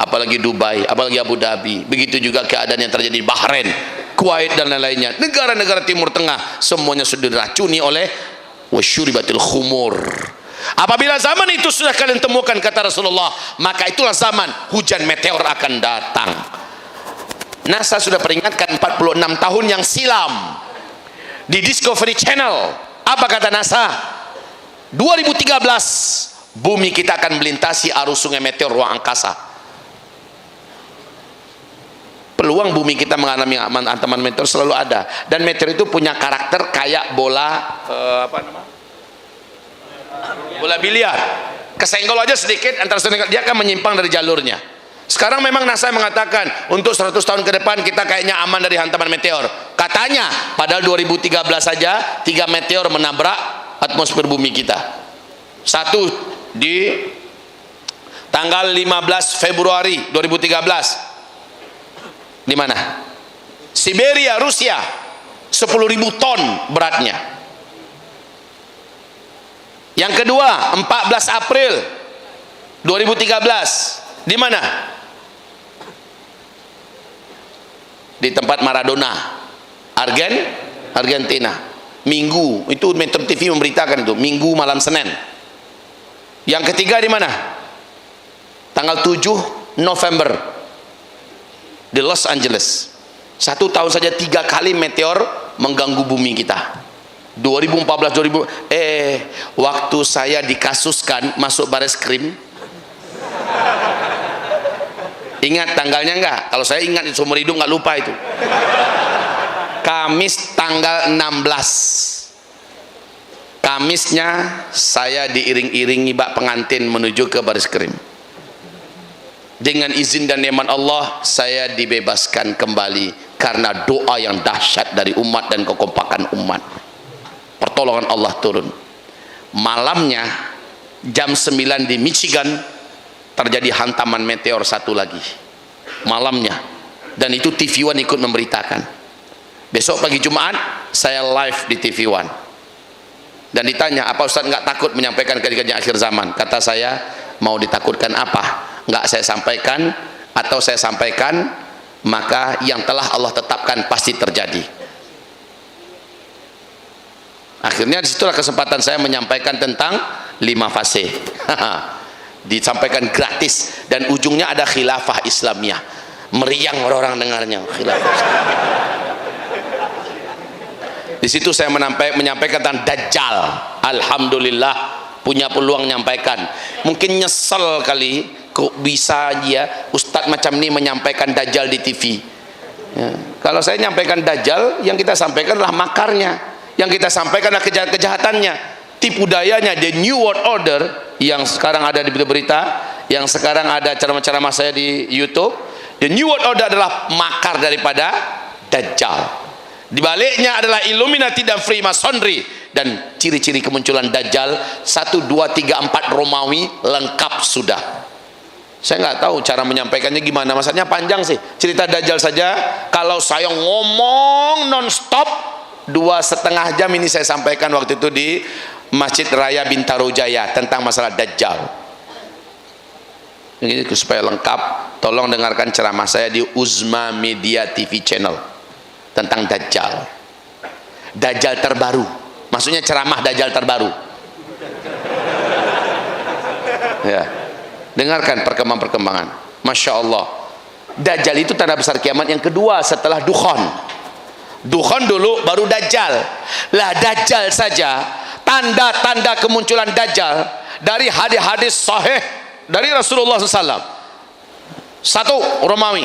Apalagi Dubai, apalagi Abu Dhabi. Begitu juga keadaan yang terjadi di Bahrain, Kuwait dan lain-lainnya. Negara-negara Timur Tengah semuanya sudah diracuni oleh wasyuribatil khumur. Apabila zaman itu sudah kalian temukan, kata Rasulullah, maka itulah zaman hujan meteor akan datang. NASA sudah peringatkan 46 tahun yang silam di Discovery Channel. Apa kata NASA? 2013 bumi kita akan melintasi arus sungai meteor ruang angkasa. Peluang bumi kita mengalami hantaman meteor selalu ada, dan meteor itu punya karakter kayak bola bola biliar. Kesenggol aja sedikit antara dia akan menyimpang dari jalurnya. Sekarang memang NASA mengatakan untuk 100 tahun ke depan kita kayaknya aman dari hantaman meteor. Katanya, padahal 2013 saja 3 meteor menabrak atmosfer bumi kita. Satu di tanggal 15 Februari 2013. Di mana? Siberia, Rusia. 10.000 ton beratnya. Yang kedua, 14 April 2013. Di mana? di tempat Maradona, Argentina. Minggu itu Metro TV memberitakan itu, Minggu malam Senin. Yang ketiga di mana? Tanggal 7 November di Los Angeles. 1 tahun saja 3 kali meteor mengganggu bumi kita. 2014 waktu saya dikasuskan masuk baris krim. Ingat tanggalnya enggak? Kalau saya ingat seumur hidup nggak lupa itu. Kamis tanggal 16. Kamisnya saya diiring-iringi bak pengantin menuju ke baris krim. Dengan izin dan nikmat Allah saya dibebaskan kembali karena doa yang dahsyat dari umat dan kekompakan umat. Pertolongan Allah turun. Malamnya jam 9 di Michigan terjadi hantaman meteor satu lagi. Malamnya, dan itu TV One ikut memberitakan. Besok pagi Jumat saya live di TV One dan ditanya, apa Ustaz nggak takut menyampaikan kejadian akhir zaman? Kata saya, mau ditakutkan apa? Nggak saya sampaikan, atau saya sampaikan maka yang telah Allah tetapkan pasti terjadi. Akhirnya disitulah kesempatan saya menyampaikan tentang 5 fase. Disampaikan gratis dan ujungnya ada khilafah Islamiyah. Meriang orang-orang dengarnya, khilafah Islamiyah. Di situ saya menyampaikan tentang Dajjal. Alhamdulillah punya peluang menyampaikan. Mungkin nyesel kali kok bisa dia Ustadz macam ini menyampaikan Dajjal di TV. Ya. Kalau saya menyampaikan Dajjal, yang kita sampaikan adalah makarnya, yang kita sampaikan adalah kejahatannya, tipu dayanya, the new world order yang sekarang ada di berita, yang sekarang ada ceramah-ceramah saya di YouTube. The new world order adalah makar daripada Dajjal. Di baliknya adalah Illuminati dan Freemasonry, dan ciri-ciri kemunculan Dajjal 1, 2, 3, 4 Romawi lengkap sudah. Saya nggak tahu cara menyampaikannya gimana, masanya panjang sih cerita Dajjal saja. Kalau saya ngomong non-stop 2,5 jam ini saya sampaikan waktu itu di Masjid Raya Bintaro Jaya tentang masalah Dajjal. Ini supaya lengkap, tolong dengarkan ceramah saya di Uzma Media TV Channel tentang Dajjal. Dajjal terbaru, maksudnya ceramah Dajjal terbaru. Ya, dengarkan perkembangan. Masya Allah, Dajjal itu tanda besar kiamat yang kedua setelah Dukhan. Dukhan dulu, baru Dajjal. Lah Dajjal saja, tanda-tanda kemunculan Dajjal dari hadis-hadis sahih dari Rasulullah SAW. 1 Romawi,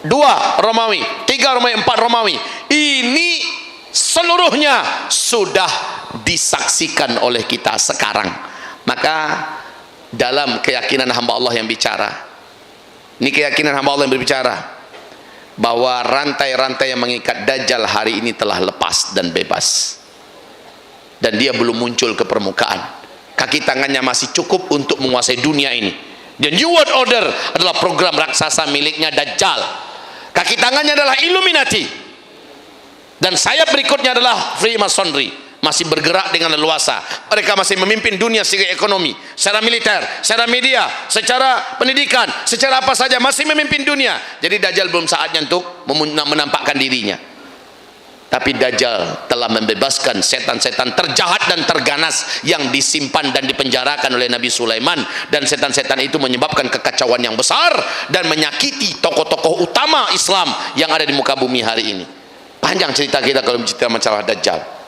2 Romawi, 3 Romawi, 4 Romawi. Ini seluruhnya sudah disaksikan oleh kita sekarang. Maka dalam keyakinan hamba Allah yang bicara, ini keyakinan hamba Allah yang berbicara, bahwa rantai-rantai yang mengikat Dajjal hari ini telah lepas dan bebas, dan dia belum muncul ke permukaan. Kaki tangannya masih cukup untuk menguasai dunia ini. The New World Order adalah program raksasa miliknya Dajjal. Kaki tangannya adalah Illuminati, dan sayap berikutnya adalah Freemasonry. Masih bergerak dengan leluasa. Mereka masih memimpin dunia secara ekonomi, secara militer, secara media, secara pendidikan, secara apa saja masih memimpin dunia. Jadi Dajjal belum saatnya untuk menampakkan dirinya. Tapi Dajjal telah membebaskan setan-setan terjahat dan terganas yang disimpan dan dipenjarakan oleh Nabi Sulaiman, dan setan-setan itu menyebabkan kekacauan yang besar dan menyakiti tokoh-tokoh utama Islam yang ada di muka bumi hari ini. Panjang cerita kita kalau bercerita masalah Dajjal.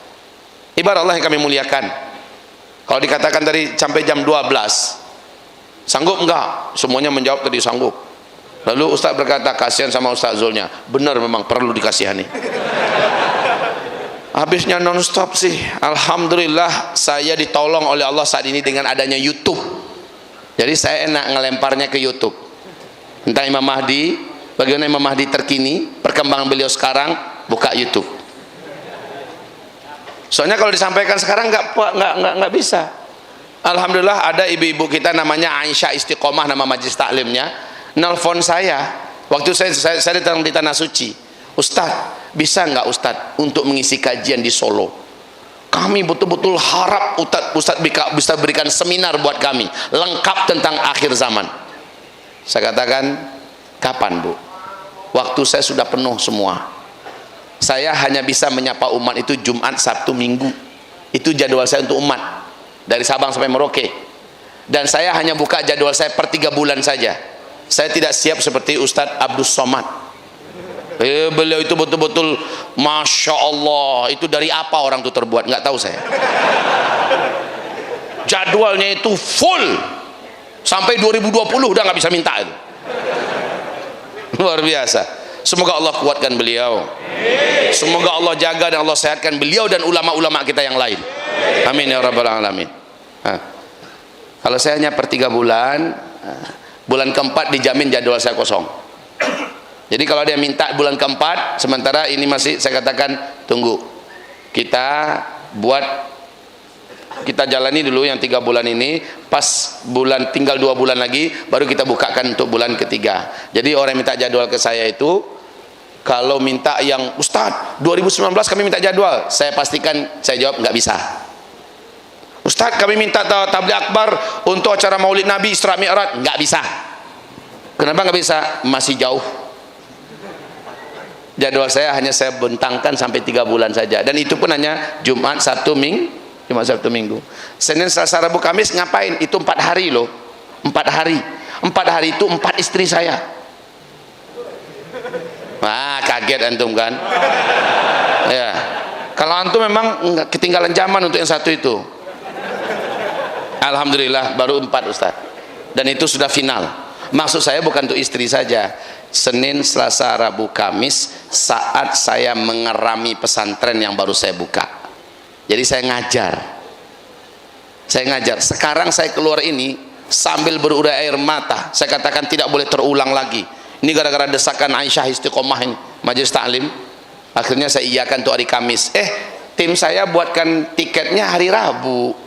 Ibarat Allah yang kami muliakan, kalau dikatakan tadi sampai jam 12 sanggup enggak? Semuanya menjawab tadi sanggup. Lalu Ustaz berkata, kasihan sama Ustaz Zulnya. Benar, memang perlu dikasihani. Habisnya non-stop sih. Alhamdulillah saya ditolong oleh Allah saat ini dengan adanya YouTube. Jadi saya enak ngelemparnya ke YouTube. Entah Imam Mahdi, bagaimana Imam Mahdi terkini, perkembangan beliau sekarang, buka YouTube. Soalnya kalau disampaikan sekarang nggak bisa. Alhamdulillah ada ibu-ibu kita namanya Aisyah Istiqomah, nama majelis taklimnya, nelfon saya waktu saya datang di Tanah Suci. Ustadz, bisa nggak Ustadz untuk mengisi kajian di Solo? Kami betul-betul harap Ustadz bisa berikan seminar buat kami lengkap tentang akhir zaman. Saya katakan, kapan Bu? waktu saya sudah penuh semua. Saya hanya bisa menyapa umat itu Jumat, Sabtu, Minggu. Itu jadwal saya untuk umat dari Sabang sampai Merauke. Dan saya hanya buka jadwal saya per 3 bulan saja. Saya tidak siap seperti Ustadz Abdus Somad. Beliau itu betul-betul Masya Allah. Itu dari apa orang itu terbuat, nggak tahu saya. Jadwalnya itu full sampai 2020 udah nggak bisa minta itu. Luar biasa. Semoga Allah kuatkan beliau. Semoga Allah jaga dan Allah sehatkan beliau dan ulama-ulama kita yang lain. Amin ya rabbal alamin. Kalau saya hanya per 3 bulan, bulan keempat dijamin jadwal saya kosong. Jadi kalau dia minta bulan keempat, sementara ini masih saya katakan tunggu. Kita jalani dulu yang 3 bulan ini, pas bulan tinggal 2 bulan lagi baru kita bukakan untuk bulan ketiga. Jadi orang yang minta jadwal ke saya itu, kalau minta yang Ustadz 2019 kami minta jadwal, saya pastikan saya jawab nggak bisa. Ustadz kami minta tabligh akbar untuk acara Maulid Nabi Isra Mi'raj, nggak bisa. Kenapa nggak bisa? Masih jauh. Jadwal saya hanya saya bentangkan sampai 3 bulan saja, dan itu pun hanya Jumat, Sabtu, Minggu. Senin, Selasa, Rabu, Kamis ngapain? Itu 4 hari loh. 4 hari. 4 hari itu 4 istri saya. Wah, kaget antum kan? Ya. Kalau antum memang ketinggalan zaman untuk yang satu itu. Alhamdulillah baru 4 Ustaz. Dan itu sudah final. Maksud saya bukan untuk istri saja. Senin, Selasa, Rabu, Kamis saat saya mengerami pesantren yang baru saya buka. Jadi saya ngajar. Sekarang saya keluar ini sambil berurai air mata. Saya katakan tidak boleh terulang lagi. Ini gara-gara desakan Aisyah Istiqomah ini, majelis taklim. Akhirnya saya iakan untuk hari Kamis. Tim saya buatkan tiketnya hari Rabu.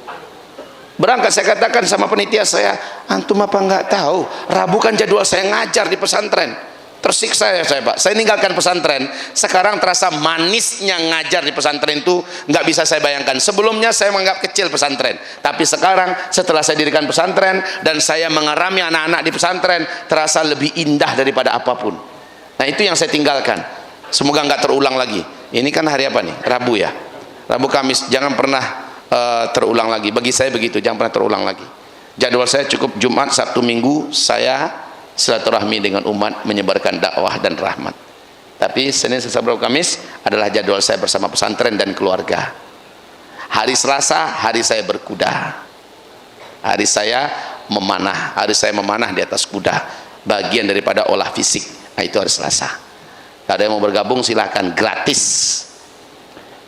Berangkat saya katakan sama penitia saya, antum apa nggak tahu? Rabu kan jadwal saya ngajar di pesantren. Tersiksa ya saya Pak. Saya ninggalkan pesantren. Sekarang terasa manisnya ngajar di pesantren itu nggak bisa saya bayangkan. Sebelumnya saya menganggap kecil pesantren, tapi sekarang setelah saya dirikan pesantren dan saya mengerami anak-anak di pesantren, terasa lebih indah daripada apapun. Nah itu yang saya tinggalkan. Semoga nggak terulang lagi. Ini kan hari apa nih? Rabu ya. Rabu, Kamis. Jangan pernah terulang lagi. Bagi saya begitu. Jangan pernah terulang lagi. Jadwal saya cukup Jumat, Sabtu, Minggu. Saya silaturahmi dengan umat, menyebarkan dakwah dan rahmat. Tapi Senin, Selasa, Rabu, Kamis adalah jadwal saya bersama pesantren dan keluarga. Hari Selasa hari saya berkuda, hari saya memanah di atas kuda, bagian daripada olah fisik. Nah, itu hari Selasa. Ada yang mau bergabung silahkan, gratis,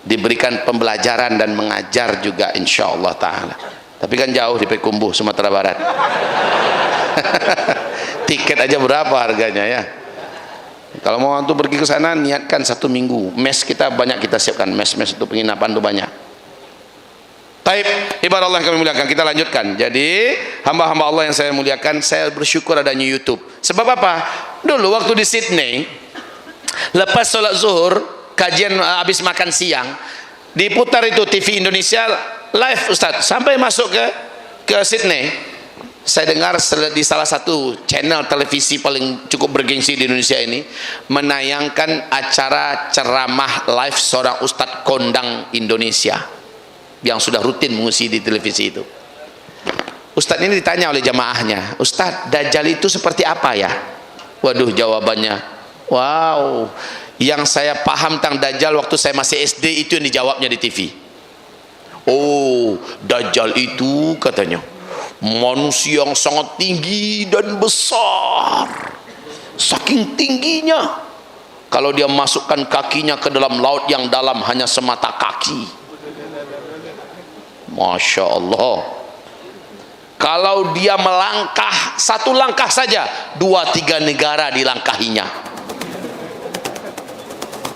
diberikan pembelajaran dan mengajar juga insyaallah ta'ala. Tapi kan jauh di Payakumbuh, Sumatera Barat. Tiket aja berapa harganya ya? Kalau mau untuk pergi ke sana, niatkan 1 minggu. Mes kita banyak, kita siapkan mes untuk penginapan tuh banyak. Taib, ibarat Allah yang kami muliakan, kita lanjutkan. Jadi hamba-hamba Allah yang saya muliakan, saya bersyukur adanya YouTube. Sebab apa? Dulu waktu di Sydney, lepas sholat zuhur, kajian habis makan siang, diputar itu TV Indonesia live Ustadz, sampai masuk ke Sydney. Saya dengar di salah satu channel televisi paling cukup bergengsi di Indonesia ini menayangkan acara ceramah live seorang Ustadz kondang Indonesia yang sudah rutin mengisi di televisi itu. Ustadz ini ditanya oleh jamaahnya, Ustadz, Dajjal itu seperti apa ya? Waduh, jawabannya, wow, yang saya paham tentang Dajjal waktu saya masih SD itu yang dijawabnya di TV. Oh, Dajjal itu katanya manusia yang sangat tinggi dan besar. Saking tingginya, kalau dia masukkan kakinya ke dalam laut yang dalam hanya semata kaki. Masya Allah. Kalau dia melangkah 1 langkah saja, 2-3 negara dilangkahinya.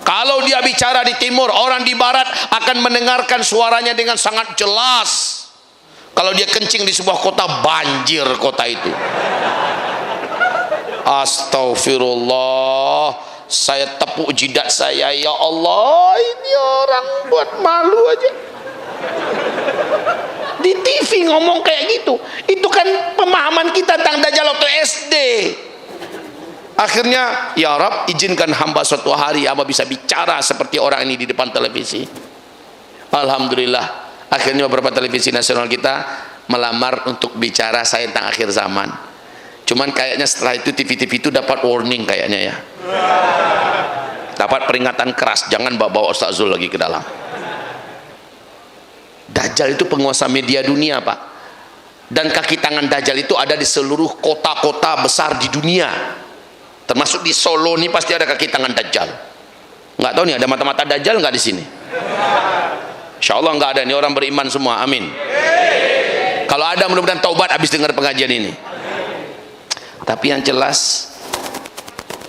Kalau dia bicara di timur, orang di barat akan mendengarkan suaranya dengan sangat jelas. Kalau dia kencing di sebuah kota, banjir kota itu. Astagfirullah, saya tepuk jidat saya, ya Allah, ini orang buat malu aja. Di TV ngomong kayak gitu. Itu kan pemahaman kita tentang Dajjal waktu SD. Akhirnya, ya Rab, izinkan hamba suatu hari hamba bisa bicara seperti orang ini di depan televisi. Alhamdulillah, akhirnya beberapa televisi nasional kita melamar untuk bicara saya tentang akhir zaman. Cuman kayaknya setelah itu TV-TV itu dapat warning kayaknya ya, dapat peringatan keras, jangan bawa Ustaz Zul lagi ke dalam. Dajjal itu penguasa media dunia, Pak. Dan kaki tangan Dajjal itu ada di seluruh kota-kota besar di dunia, termasuk di Solo nih pasti ada kaki tangan Dajjal. Nggak tahu nih ada mata-mata Dajjal nggak di sini? Insya Allah nggak ada, ini orang beriman semua, amin. Kalau ada mudah-mudahan taubat habis dengar pengajian ini. Tapi yang jelas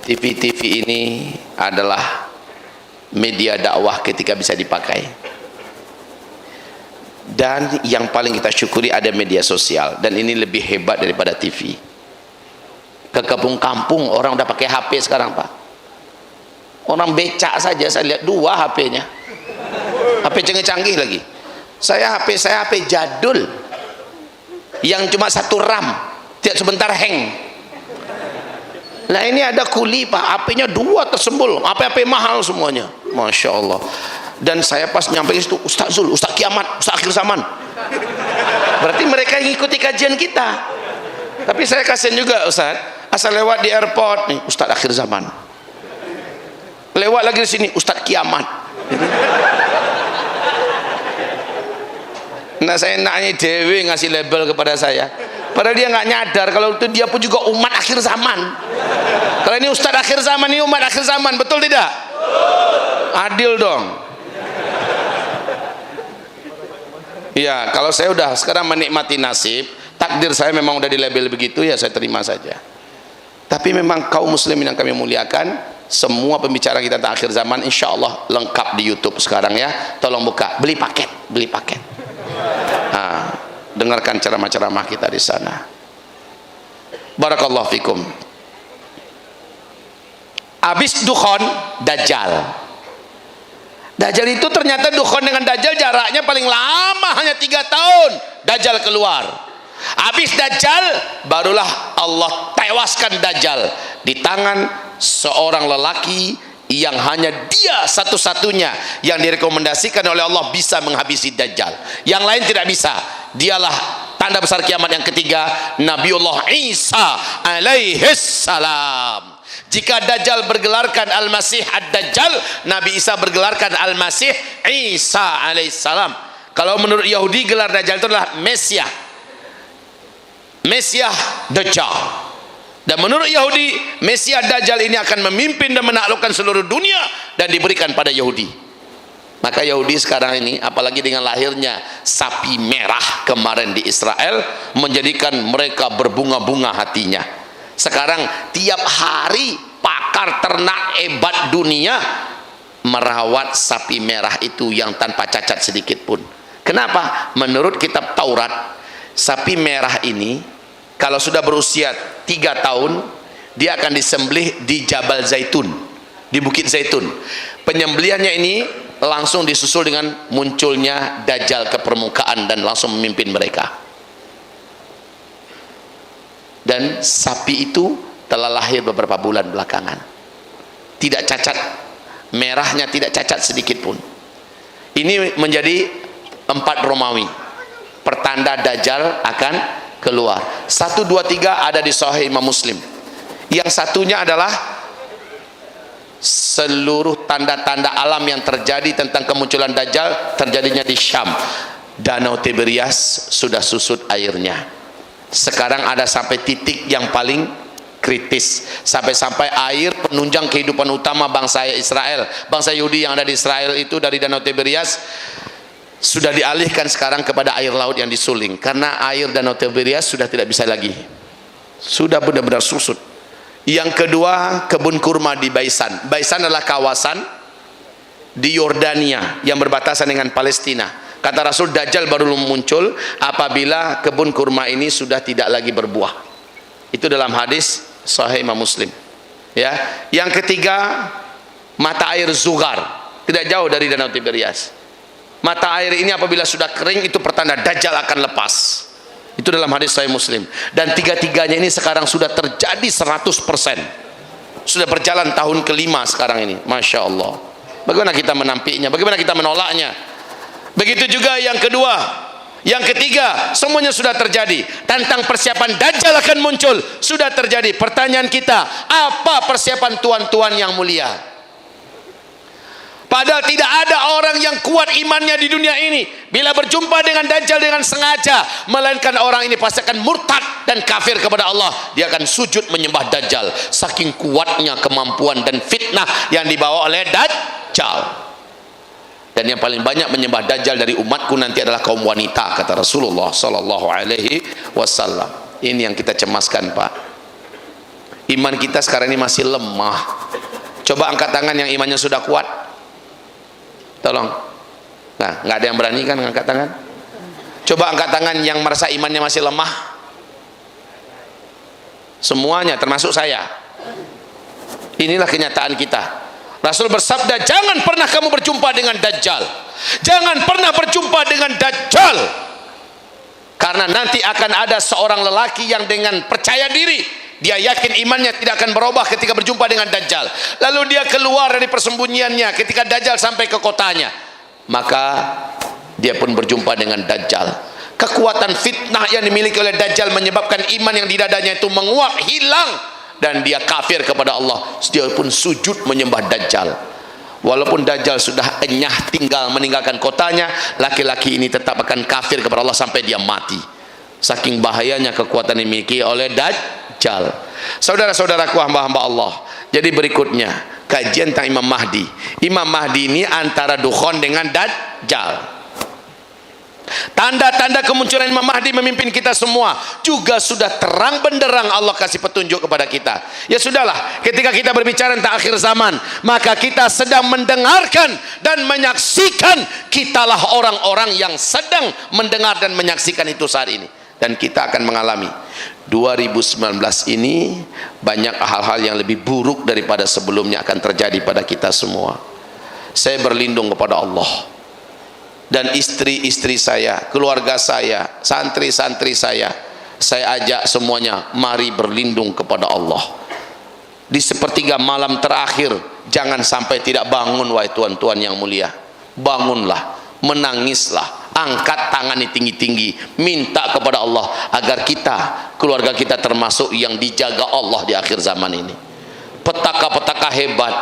TV-TV ini adalah media dakwah ketika bisa dipakai. Dan yang paling kita syukuri ada media sosial, dan ini lebih hebat daripada TV. Ke kampung-kampung orang udah pakai HP sekarang, Pak. Orang becak saja saya lihat 2 HP-nya. HP canggih-canggih lagi. HP saya HP jadul yang cuma 1 RAM, tiap sebentar hang. Lah ini ada kuli, Pak, HP-nya 2 tersembul, HP-HP mahal semuanya, Masya Allah. Dan saya pas nyampe itu, Ustaz Zul, Ustaz kiamat, Ustaz akhir zaman. Berarti mereka ngikuti kajian kita. Tapi saya kasihan juga, Ustaz, asal lewat di airport nih, Ustaz akhir zaman. Lewat lagi di sini, Ustaz kiamat. Nah, saya naknya dewe ngasih label kepada saya. Padahal dia nggak nyadar kalau itu dia pun juga umat akhir zaman. Kalau ini Ustadz akhir zaman, ini umat akhir zaman, betul tidak? Adil dong. Ya, kalau saya udah sekarang menikmati nasib, takdir saya memang udah di label begitu, ya saya terima saja. Tapi memang kaum muslimin yang kami muliakan, semua pembicara kita tentang akhir zaman insya Allah lengkap di YouTube sekarang ya. Tolong buka, beli paket. Nah, dengarkan ceramah-ceramah kita di sana. Barakallahu fikum. Habis dukhon, Dajjal. Dajjal itu ternyata dukhon dengan Dajjal jaraknya paling lama hanya 3 tahun. Dajjal keluar. Habis Dajjal, barulah Allah tewaskan Dajjal di tangan seorang lelaki yang hanya dia satu-satunya yang direkomendasikan oleh Allah bisa menghabisi Dajjal. Yang lain tidak bisa. Dialah tanda besar kiamat yang ketiga, Nabiullah Isa alaihissalam. Jika Dajjal bergelarkan Al-Masih Ad-Dajjal, Nabi Isa bergelarkan Al-Masih Isa alaihissalam. Kalau menurut Yahudi gelar Dajjal itu adalah Mesiah Dajjal. Dan menurut Yahudi, Mesias Dajjal ini akan memimpin dan menaklukkan seluruh dunia dan diberikan pada Yahudi. Maka Yahudi sekarang ini, apalagi dengan lahirnya sapi merah kemarin di Israel, menjadikan mereka berbunga-bunga hatinya. Sekarang tiap hari pakar ternak hebat dunia merawat sapi merah itu yang tanpa cacat sedikit pun. Kenapa? Menurut kitab Taurat, sapi merah ini kalau sudah berusia 3 tahun, dia akan disembelih di Jabal Zaitun, di Bukit Zaitun. Penyembelihannya ini langsung disusul dengan munculnya Dajjal ke permukaan dan langsung memimpin mereka. Dan sapi itu telah lahir beberapa bulan belakangan. Tidak cacat, merahnya tidak cacat sedikit pun. Ini menjadi 4 Romawi, pertanda Dajjal akan keluar. 1, 2, 3 ada di Sahih Imam Muslim. Yang satunya adalah seluruh tanda-tanda alam yang terjadi tentang kemunculan Dajjal terjadinya di Syam. Danau Tiberias sudah susut airnya. Sekarang ada sampai titik yang paling kritis, sampai-sampai air penunjang kehidupan utama bangsa Israel, bangsa Yahudi yang ada di Israel itu dari Danau Tiberias sudah dialihkan sekarang kepada air laut yang disuling, karena air Danau Tiberias sudah tidak bisa lagi, sudah benar-benar susut. Yang kedua, kebun kurma di Baisan. Baisan adalah kawasan di Yordania yang berbatasan dengan Palestina. Kata Rasul, Dajjal baru muncul apabila kebun kurma ini sudah tidak lagi berbuah. Itu dalam hadis Sahih Imam Muslim. Ya, yang ketiga, mata air Zugar, tidak jauh dari Danau Tiberias. Mata air ini apabila sudah kering, itu pertanda Dajjal akan lepas. Itu dalam hadis Sahih Muslim. Dan tiga-tiganya ini sekarang sudah terjadi 100%. Sudah berjalan tahun ke-5 sekarang ini. Masya Allah. Bagaimana kita menampiknya? Bagaimana kita menolaknya? Begitu juga yang kedua, yang ketiga, semuanya sudah terjadi. Tentang persiapan Dajjal akan muncul, sudah terjadi. Pertanyaan kita, apa persiapan tuan-tuan yang mulia? Padahal tidak ada orang yang kuat imannya di dunia ini bila berjumpa dengan Dajjal dengan sengaja, melainkan orang ini pasti akan murtad dan kafir kepada Allah. Dia akan sujud menyembah Dajjal, saking kuatnya kemampuan dan fitnah yang dibawa oleh Dajjal. Dan yang paling banyak menyembah Dajjal dari umatku nanti adalah kaum wanita, kata Rasulullah sallallahu alaihi wasallam. Ini yang kita cemaskan, Pak. Iman kita sekarang ini masih lemah. Coba angkat tangan yang imannya sudah kuat. Tolong. Nah, nggak ada yang berani kan angkat tangan? Coba angkat tangan yang merasa imannya masih lemah. Semuanya, termasuk saya. Inilah kenyataan kita. Rasul bersabda, jangan pernah kamu berjumpa dengan Dajjal. Jangan pernah berjumpa dengan Dajjal. Karena nanti akan ada seorang lelaki yang dengan percaya diri, dia yakin imannya tidak akan berubah ketika berjumpa dengan Dajjal. Lalu dia keluar dari persembunyiannya ketika Dajjal sampai ke kotanya. Maka dia pun berjumpa dengan Dajjal. Kekuatan fitnah yang dimiliki oleh Dajjal menyebabkan iman yang di dadanya itu menguap, hilang. Dan dia kafir kepada Allah. Dia pun sujud menyembah Dajjal. Walaupun Dajjal sudah enyah tinggal meninggalkan kotanya, laki-laki ini tetap akan kafir kepada Allah sampai dia mati. Saking bahayanya kekuatan yang dimiliki oleh Dajjal. Saudara-saudaraku, hamba-hamba Allah. Jadi berikutnya kajian tentang Imam Mahdi. Imam Mahdi ini antara dukhon dengan Dajjal. Tanda-tanda kemunculan Imam Mahdi memimpin kita semua juga sudah terang benderang Allah kasih petunjuk kepada kita. Ya sudahlah, ketika kita berbicara tentang akhir zaman, maka kita sedang mendengarkan dan menyaksikan. Kitalah orang-orang yang sedang mendengar dan menyaksikan itu saat ini. Dan kita akan mengalami 2019 ini banyak hal-hal yang lebih buruk daripada sebelumnya akan terjadi pada kita semua. Saya berlindung kepada Allah dan istri-istri saya, keluarga saya, santri-santri saya ajak semuanya, mari berlindung kepada Allah. Di sepertiga malam terakhir, jangan sampai tidak bangun, wahai tuan-tuan yang mulia. Bangunlah, menangislah, angkat tangan tinggi-tinggi, minta kepada Allah agar kita, keluarga kita termasuk yang dijaga Allah di akhir zaman ini. Petaka-petaka hebat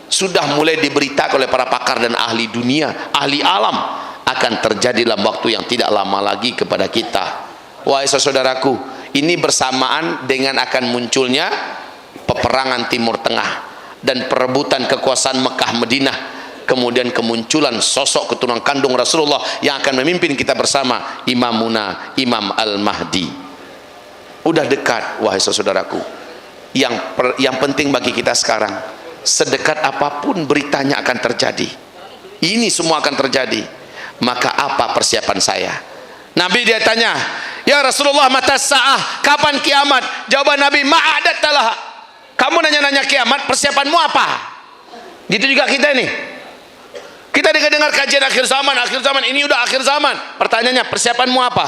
sudah mulai diberitakan oleh para pakar dan ahli dunia, ahli alam, akan terjadi dalam waktu yang tidak lama lagi kepada kita. Wahai saudaraku, ini bersamaan dengan akan munculnya peperangan Timur Tengah dan perebutan kekuasaan Mekah Madinah. Kemudian kemunculan sosok keturunan kandung Rasulullah yang akan memimpin kita bersama, Imamuna Imam Al-Mahdi. Udah dekat, wahai saudaraku. Yang penting bagi kita sekarang, sedekat apapun beritanya akan terjadi, ini semua akan terjadi. Maka apa persiapan saya? Nabi dia tanya, ya Rasulullah, mata sa'ah, kapan kiamat? Jawaban Nabi, ma'adatalah. Kamu nanya-nanya kiamat, persiapanmu apa? Gitu juga kita ini. Kita dengar kajian akhir zaman ini udah akhir zaman. Pertanyaannya, persiapanmu apa?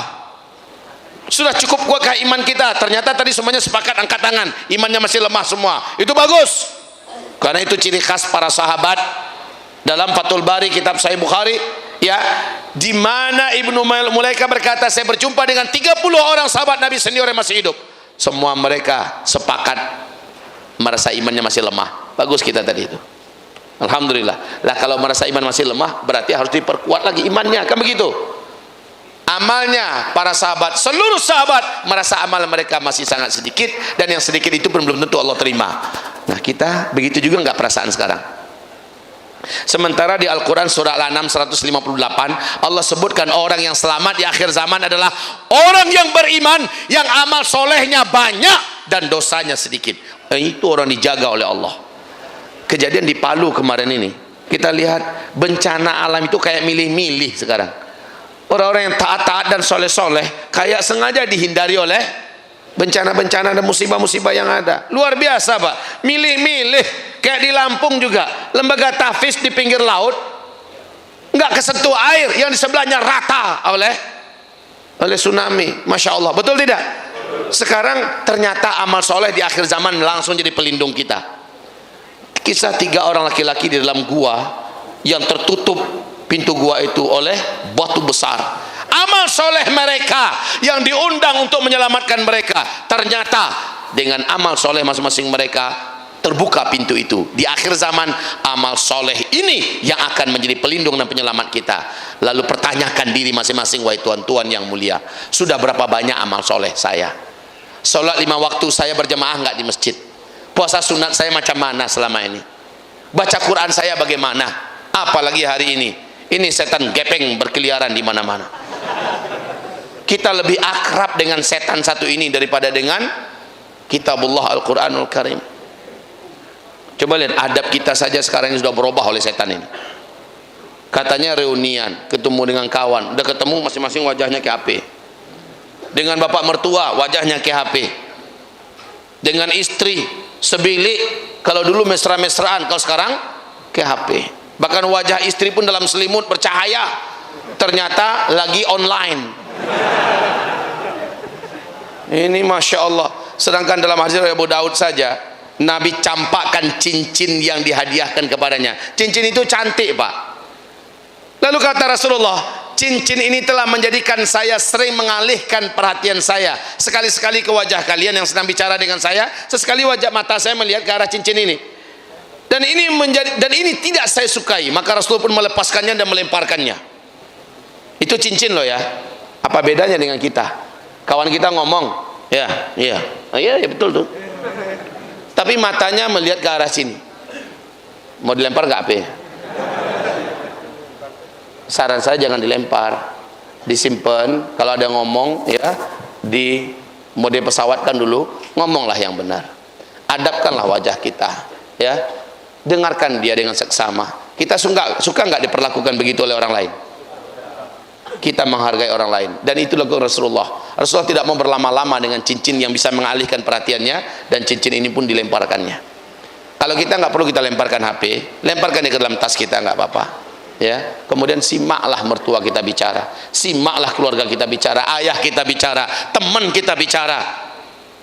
Sudah cukup kuatkah iman kita? Ternyata tadi semuanya sepakat angkat tangan, imannya masih lemah semua. Itu bagus. Karena itu ciri khas para sahabat. Dalam Fathul Bari, kitab Sahih Bukhari, ya, di mana Ibnu Mulaika berkata, saya berjumpa dengan 30 orang sahabat Nabi senior yang masih hidup. Semua mereka sepakat merasa imannya masih lemah. Bagus kita tadi itu. Alhamdulillah. Lah kalau merasa iman masih lemah, berarti harus diperkuat lagi imannya, kan begitu? Amalnya para sahabat, seluruh sahabat merasa amal mereka masih sangat sedikit, dan yang sedikit itu pun belum tentu Allah terima. Nah, kita begitu juga nggak perasaan sekarang. Sementara di Al-Quran surah Al-An'am 158 Allah sebutkan orang yang selamat di akhir zaman adalah orang yang beriman, yang amal solehnya banyak dan dosanya sedikit. Itu orang dijaga oleh Allah. Kejadian di Palu kemarin ini, kita lihat bencana alam itu kayak milih-milih sekarang. Orang-orang yang taat-taat dan soleh-soleh kayak sengaja dihindari oleh bencana-bencana dan musibah-musibah yang ada. Luar biasa, Pak. Milih-milih. Kayak di Lampung juga, lembaga tahfiz di pinggir laut nggak kesentuh air, yang di sebelahnya rata oleh tsunami. Masya Allah, betul tidak? Sekarang ternyata amal soleh di akhir zaman langsung jadi pelindung kita. Kisah 3 orang laki-laki di dalam gua yang tertutup pintu gua itu oleh batu besar. Amal soleh mereka yang diundang untuk menyelamatkan mereka, ternyata dengan amal soleh masing-masing mereka terbuka pintu itu. Di akhir zaman amal soleh ini yang akan menjadi pelindung dan penyelamat kita. Lalu pertanyakan diri masing-masing, wahai tuan-tuan yang mulia, sudah berapa banyak amal soleh saya? Sholat 5 waktu saya berjamaah enggak di masjid? Puasa sunat saya macam mana selama ini? Baca Quran saya bagaimana? Apalagi hari ini setan gepeng berkeliaran di mana-mana. Kita lebih akrab dengan setan satu ini daripada dengan kitabullah Al-Quranul Karim. Coba lihat adab kita saja sekarang ini sudah berubah oleh setan ini. Katanya reunian, ketemu dengan kawan, udah ketemu masing-masing wajahnya ke HP. Dengan bapak mertua wajahnya ke HP. Dengan istri sebilik, kalau dulu mesra-mesraan, kalau sekarang ke HP. Bahkan wajah istri pun dalam selimut bercahaya, ternyata lagi online. Ini Masya Allah. Sedangkan dalam hadis Abu Daud saja, Nabi campakkan cincin yang dihadiahkan kepadanya. Cincin itu cantik, Pak. Lalu kata Rasulullah, cincin ini telah menjadikan saya sering mengalihkan perhatian saya sekali-sekali ke wajah kalian yang sedang bicara dengan saya, sesekali wajah mata saya melihat ke arah cincin ini. Dan ini tidak saya sukai, maka Rasulullah pun melepaskannya dan melemparkannya. Itu cincin loh ya. Apa bedanya dengan kita? Kawan kita ngomong, ya betul tuh. Tapi matanya melihat ke arah sini. Mau dilempar nggak HP? Saran saya jangan dilempar, disimpan. Kalau ada ngomong ya di mode pesawatkan dulu, ngomonglah yang benar, adabkanlah wajah kita ya, dengarkan dia dengan seksama. Kita suka nggak diperlakukan begitu oleh orang lain? Kita menghargai orang lain, dan itu lagu Rasulullah. Rasulullah tidak mau berlama-lama dengan cincin yang bisa mengalihkan perhatiannya, dan cincin ini pun dilemparkannya. Kalau kita nggak perlu kita lemparkan HP, lemparkan dia ke dalam tas kita, nggak apa-apa ya. Kemudian simaklah mertua kita bicara, simaklah keluarga kita bicara, ayah kita bicara, teman kita bicara.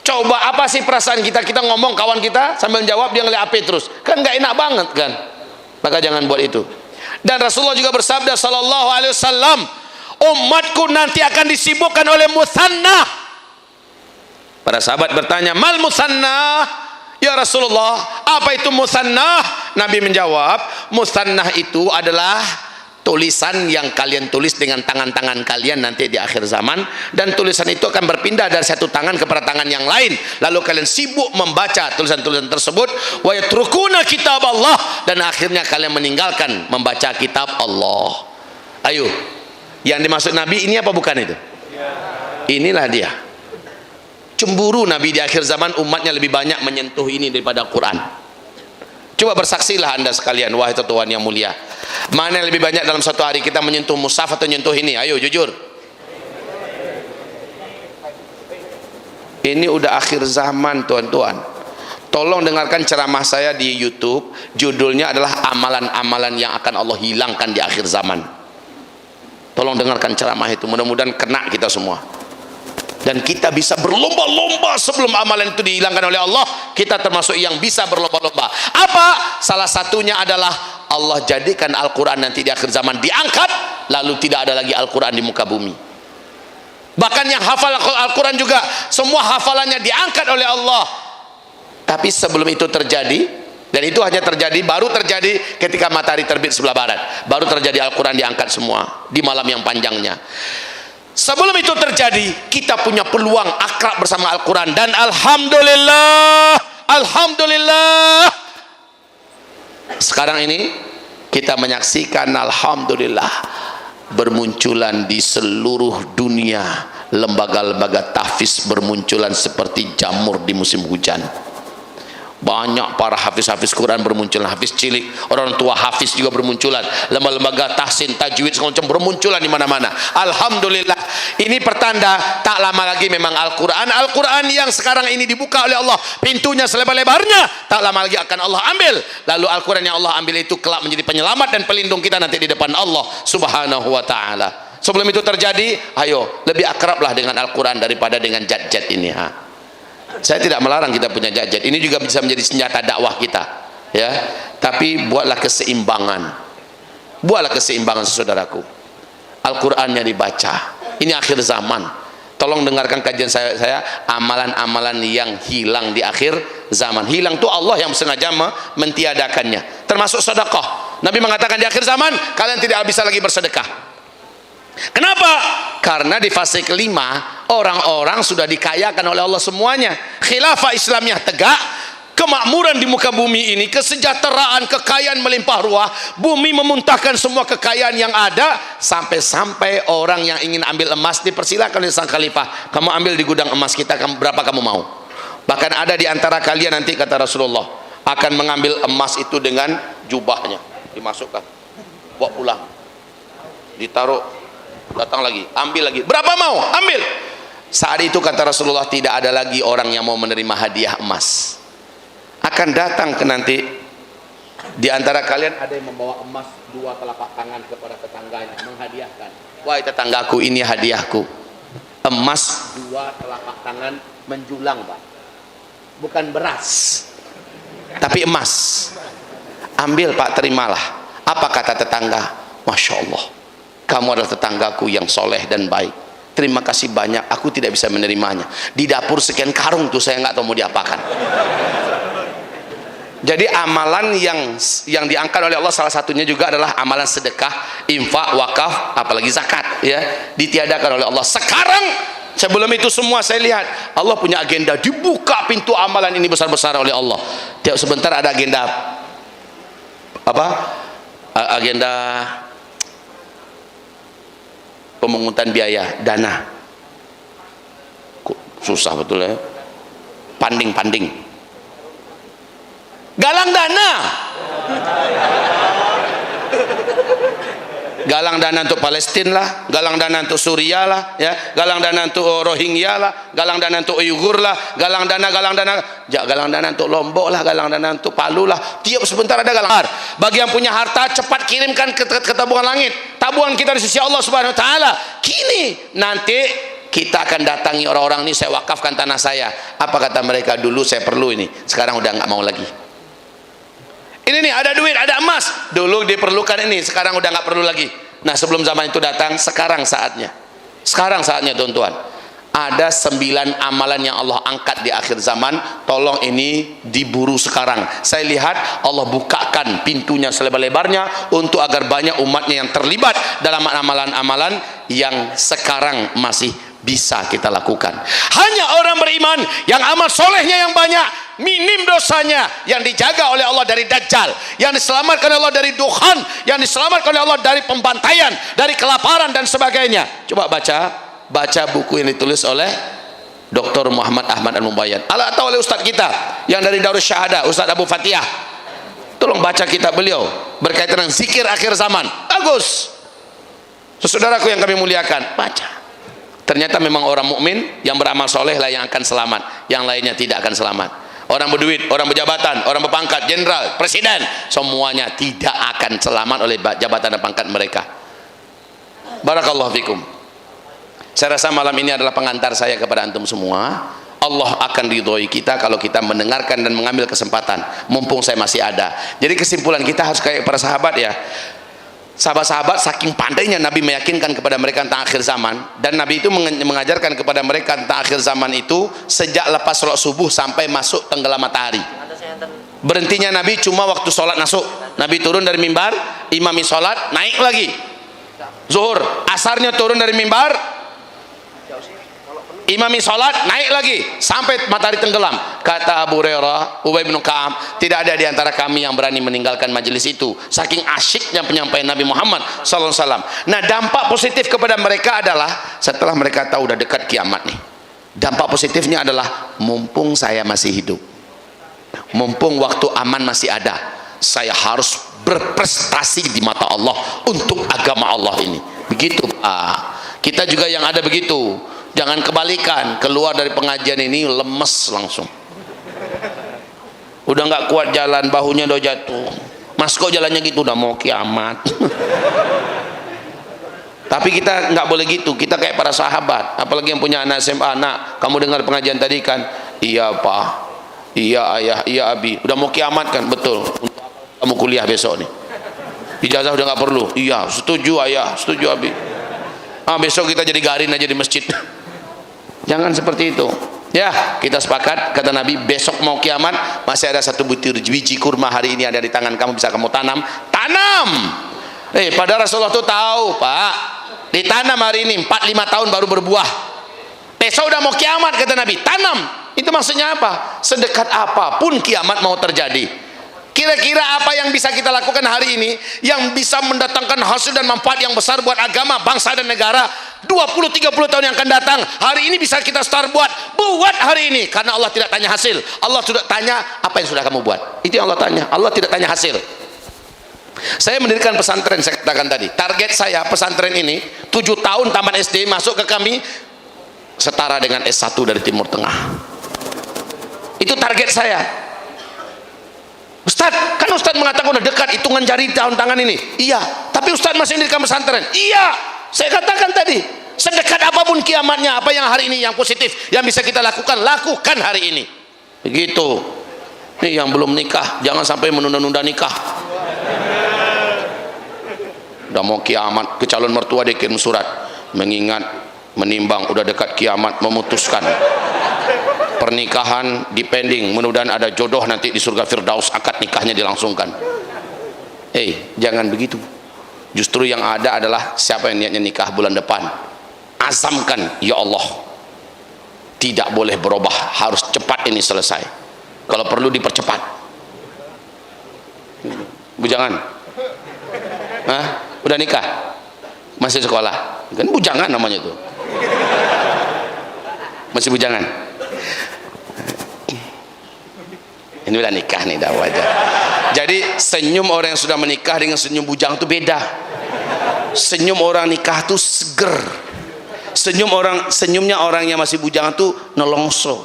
Coba apa sih perasaan kita ngomong kawan kita sambil jawab dia ngeliat HP terus, kan nggak enak banget kan. Maka jangan buat itu. Dan Rasulullah juga bersabda sallallahu alaihi wasallam, umatku nanti akan disibukkan oleh musannah. Para sahabat bertanya, mal musannah? Ya Rasulullah, apa itu musannah? Nabi menjawab, musannah itu adalah tulisan yang kalian tulis dengan tangan-tangan kalian nanti di akhir zaman, dan tulisan itu akan berpindah dari satu tangan kepada tangan yang lain, lalu kalian sibuk membaca tulisan-tulisan tersebut, wa yatrukuna kitab Allah, dan akhirnya kalian meninggalkan membaca kitab Allah. Ayo, yang dimaksud Nabi ini apa bukan itu? Inilah dia. Cemburu Nabi di akhir zaman umatnya lebih banyak menyentuh ini daripada Quran. Coba bersaksilah anda sekalian, wahai tuan yang mulia, mana yang lebih banyak dalam satu hari kita menyentuh mushaf atau menyentuh ini? Ayo jujur. Ini udah akhir zaman tuan-tuan. Tolong dengarkan ceramah saya di YouTube, judulnya adalah amalan-amalan yang akan Allah hilangkan di akhir zaman. Tolong dengarkan ceramah itu, mudah-mudahan kena kita semua. Dan kita bisa berlomba-lomba sebelum amalan itu dihilangkan oleh Allah. Kita termasuk yang bisa berlomba-lomba. Apa? Salah satunya adalah Allah jadikan Al-Quran nanti di akhir zaman diangkat, lalu tidak ada lagi Al-Quran di muka bumi. Bahkan yang hafal Al-Quran juga semua hafalannya diangkat oleh Allah. Tapi sebelum itu terjadi, dan itu hanya terjadi, baru terjadi ketika matahari terbit sebelah barat, baru terjadi Al-Quran diangkat semua di malam yang panjangnya. Sebelum itu terjadi, kita punya peluang akrab bersama Al-Quran, dan alhamdulillah, alhamdulillah, sekarang ini kita menyaksikan alhamdulillah bermunculan di seluruh dunia lembaga-lembaga tahfiz, bermunculan seperti jamur di musim hujan. Banyak para hafiz-hafiz Quran bermunculan, hafiz cilik, orang tua hafiz juga bermunculan, lembaga-lembaga tahsin, tajwid segala macam bermunculan di mana-mana. Alhamdulillah, ini pertanda tak lama lagi memang Al-Quran yang sekarang ini dibuka oleh Allah, pintunya selebar-lebarnya, tak lama lagi akan Allah ambil. Lalu Al-Quran yang Allah ambil itu kelak menjadi penyelamat dan pelindung kita nanti di depan Allah Subhanahu wa ta'ala. Sebelum itu terjadi, ayo lebih akrablah dengan Al-Quran daripada dengan jad-jad ini. Saya tidak melarang kita punya jad-jad. Ini juga bisa menjadi senjata dakwah kita, ya. Tapi buatlah keseimbangan. Buatlah keseimbangan, saudaraku. Al-Qur'annya dibaca. Ini akhir zaman. Tolong dengarkan kajian saya amalan-amalan yang hilang di akhir zaman. Hilang itu Allah yang sengaja mentiadakannya. Termasuk sedekah. Nabi mengatakan di akhir zaman kalian tidak bisa lagi bersedekah. Kenapa? Karena di fase kelima orang-orang sudah dikayakan oleh Allah semuanya. Khilafah Islamiyah tegak, kemakmuran di muka bumi ini, kesejahteraan, kekayaan melimpah ruah, bumi memuntahkan semua kekayaan yang ada, sampai-sampai orang yang ingin ambil emas dipersilakan oleh sang khalifah, kamu ambil di gudang emas kita, berapa kamu mau. Bahkan ada di antara kalian nanti, kata Rasulullah, akan mengambil emas itu dengan jubahnya, dimasukkan, bawa pulang, ditaruh, datang lagi, ambil lagi, berapa mau, ambil. Saat itu kata Rasulullah, tidak ada lagi orang yang mau menerima hadiah emas. Akan datang ke nanti di antara kalian ada yang membawa emas 2 telapak tangan kepada tetangganya, menghadiahkan. Wahai tetanggaku, ini hadiahku. Emas 2 telapak tangan menjulang, Pak. Bukan beras, tapi emas. Ambil, Pak, terimalah. Apa kata tetangga? Masya Allah, kamu adalah tetanggaku yang soleh dan baik. Terima kasih banyak, aku tidak bisa menerimanya. Di dapur sekian karung tuh, saya nggak tahu mau diapakan. Jadi amalan yang diangkat oleh Allah salah satunya juga adalah amalan sedekah, infak, wakaf, apalagi zakat, ya, ditiadakan oleh Allah. Sekarang sebelum itu semua saya lihat Allah punya agenda, dibuka pintu amalan ini besar-besar oleh Allah. Tiap sebentar ada agenda apa? Agenda pemungutan biaya dana. Susah betul ya. Panding. Galang dana, galang dana untuk Palestina lah, galang dana untuk Suriah lah, ya, galang dana untuk Rohingya lah, galang dana untuk Uyghur lah, galang dana untuk Lombok lah, galang dana untuk Palu lah. Tiap sebentar ada galang. Bagi yang punya harta, cepat kirimkan ke tabungan langit, tabungan kita di sisi Allah Subhanahu Wa Taala. Kini nanti kita akan datangi orang-orang ini, saya wakafkan tanah saya. Apa kata mereka? Dulu saya perlu ini, sekarang udah nggak mau lagi. Ini nih, ada duit, ada emas, dulu diperlukan ini, sekarang udah nggak perlu lagi. Nah, sebelum zaman itu datang, sekarang saatnya tuan-tuan. Ada 9 amalan yang Allah angkat di akhir zaman. Tolong ini diburu sekarang. Saya lihat Allah bukakan pintunya selebar-lebarnya untuk agar banyak umatnya yang terlibat dalam amalan-amalan yang sekarang masih bisa kita lakukan. Hanya orang beriman yang amal solehnya yang banyak, minim dosanya, yang dijaga oleh Allah dari dajjal, yang diselamatkan oleh Allah dari dukhan, yang diselamatkan oleh Allah dari pembantaian, dari kelaparan dan sebagainya. Coba baca buku yang ditulis oleh Dr. Muhammad Ahmad Al-Mubayyan, atau oleh Ustadz kita yang dari Darus Syahadah, Ustadz Abu Fatihah. Tolong baca kitab beliau berkaitan dengan zikir akhir zaman. Bagus. Saudaraku yang kami muliakan, baca. Ternyata memang orang mukmin yang beramal soleh lah yang akan selamat, yang lainnya tidak akan selamat. Orang berduit, orang berjabatan, orang berpangkat, jenderal, presiden, semuanya tidak akan selamat oleh jabatan dan pangkat mereka. Barakallahu fikum. Saya rasa malam ini adalah pengantar saya kepada antum semua. Allah akan ridhoi kita kalau kita mendengarkan dan mengambil kesempatan, mumpung saya masih ada. Jadi kesimpulan kita harus kayak para sahabat, ya. Sahabat-sahabat saking pandainya Nabi meyakinkan kepada mereka tentang akhir zaman, dan Nabi itu mengajarkan kepada mereka tentang akhir zaman itu sejak lepas sholat subuh sampai masuk tenggelam matahari. Berhentinya Nabi cuma waktu sholat masuk. Nabi turun dari mimbar, imami sholat, naik lagi. Zuhur, asarnya turun dari mimbar, imami sholat, naik lagi sampai matahari tenggelam. Kata Abu Hurairah, Ubay bin Ka'ab, tidak ada di antara kami yang berani meninggalkan majelis itu, saking asyiknya penyampaian Nabi Muhammad SAW. Nah, dampak positif kepada mereka adalah setelah mereka tahu udah dekat kiamat nih, dampak positifnya adalah mumpung saya masih hidup, mumpung waktu aman masih ada, saya harus berprestasi di mata Allah untuk agama Allah ini. Begitu, kita juga yang ada begitu. Jangan kebalikan, keluar dari pengajian ini lemes langsung, udah nggak kuat jalan, bahunya udah jatuh. Mas kok jalannya gitu, udah mau kiamat. Tapi kita nggak boleh gitu, kita kayak para sahabat. Apalagi yang punya anak SMA, anak kamu dengar pengajian tadi kan? Iya pak, iya ayah, iya abi. Udah mau kiamat kan? Betul. Kamu kuliah besok nih, ijazah udah nggak perlu. Iya, setuju ayah, setuju abi. Besok kita jadi garin aja di masjid. Jangan seperti itu. Ya, kita sepakat, kata Nabi, besok mau kiamat, masih ada satu butir biji kurma hari ini ada di tangan kamu, bisa kamu tanam. Tanam. Pada Rasulullah tuh tahu, Pak. Ditanam hari ini 4-5 tahun baru berbuah. Besok udah mau kiamat, kata Nabi, tanam. Itu maksudnya apa? Sedekat apapun kiamat mau terjadi, kira-kira apa yang bisa kita lakukan hari ini yang bisa mendatangkan hasil dan manfaat yang besar buat agama, bangsa dan negara 20-30 tahun yang akan datang. Hari ini bisa kita start buat hari ini, karena Allah tidak tanya hasil. Allah sudah tanya apa yang sudah kamu buat, itu yang Allah tanya. Allah tidak tanya hasil. Saya mendirikan pesantren, saya katakan tadi, target saya pesantren ini 7 tahun tamat SD masuk ke kami setara dengan S1 dari Timur Tengah. Itu target saya. Ustaz, kan Ustaz mengatakan udah dekat hitungan jari tahun tangan ini. Iya, tapi Ustaz masih mendirikan pesantren. Iya, saya katakan tadi, sedekat apapun kiamatnya, apa yang hari ini yang positif yang bisa kita lakukan, lakukan hari ini. Begitu. Nih yang belum nikah, jangan sampai menunda-nunda nikah. Udah mau kiamat, ke calon mertua dikirim surat, mengingat, menimbang, udah dekat kiamat, memutuskan pernikahan dipending, mudah-mudahan ada jodoh nanti di surga Firdaus, akad nikahnya dilangsungkan. Jangan begitu. Justru yang ada adalah siapa yang niatnya nikah bulan depan, azamkan, ya Allah, tidak boleh berubah, harus cepat ini selesai. Kalau perlu dipercepat. Bujangan, udah nikah, masih sekolah, kan bujangan namanya tuh, masih bujangan. Ini udah nikah nih, dah wajar. Jadi senyum orang yang sudah menikah dengan senyum bujang itu beda. Senyum orang nikah tuh seger. Senyumnya orang yang masih bujang tuh nolongso.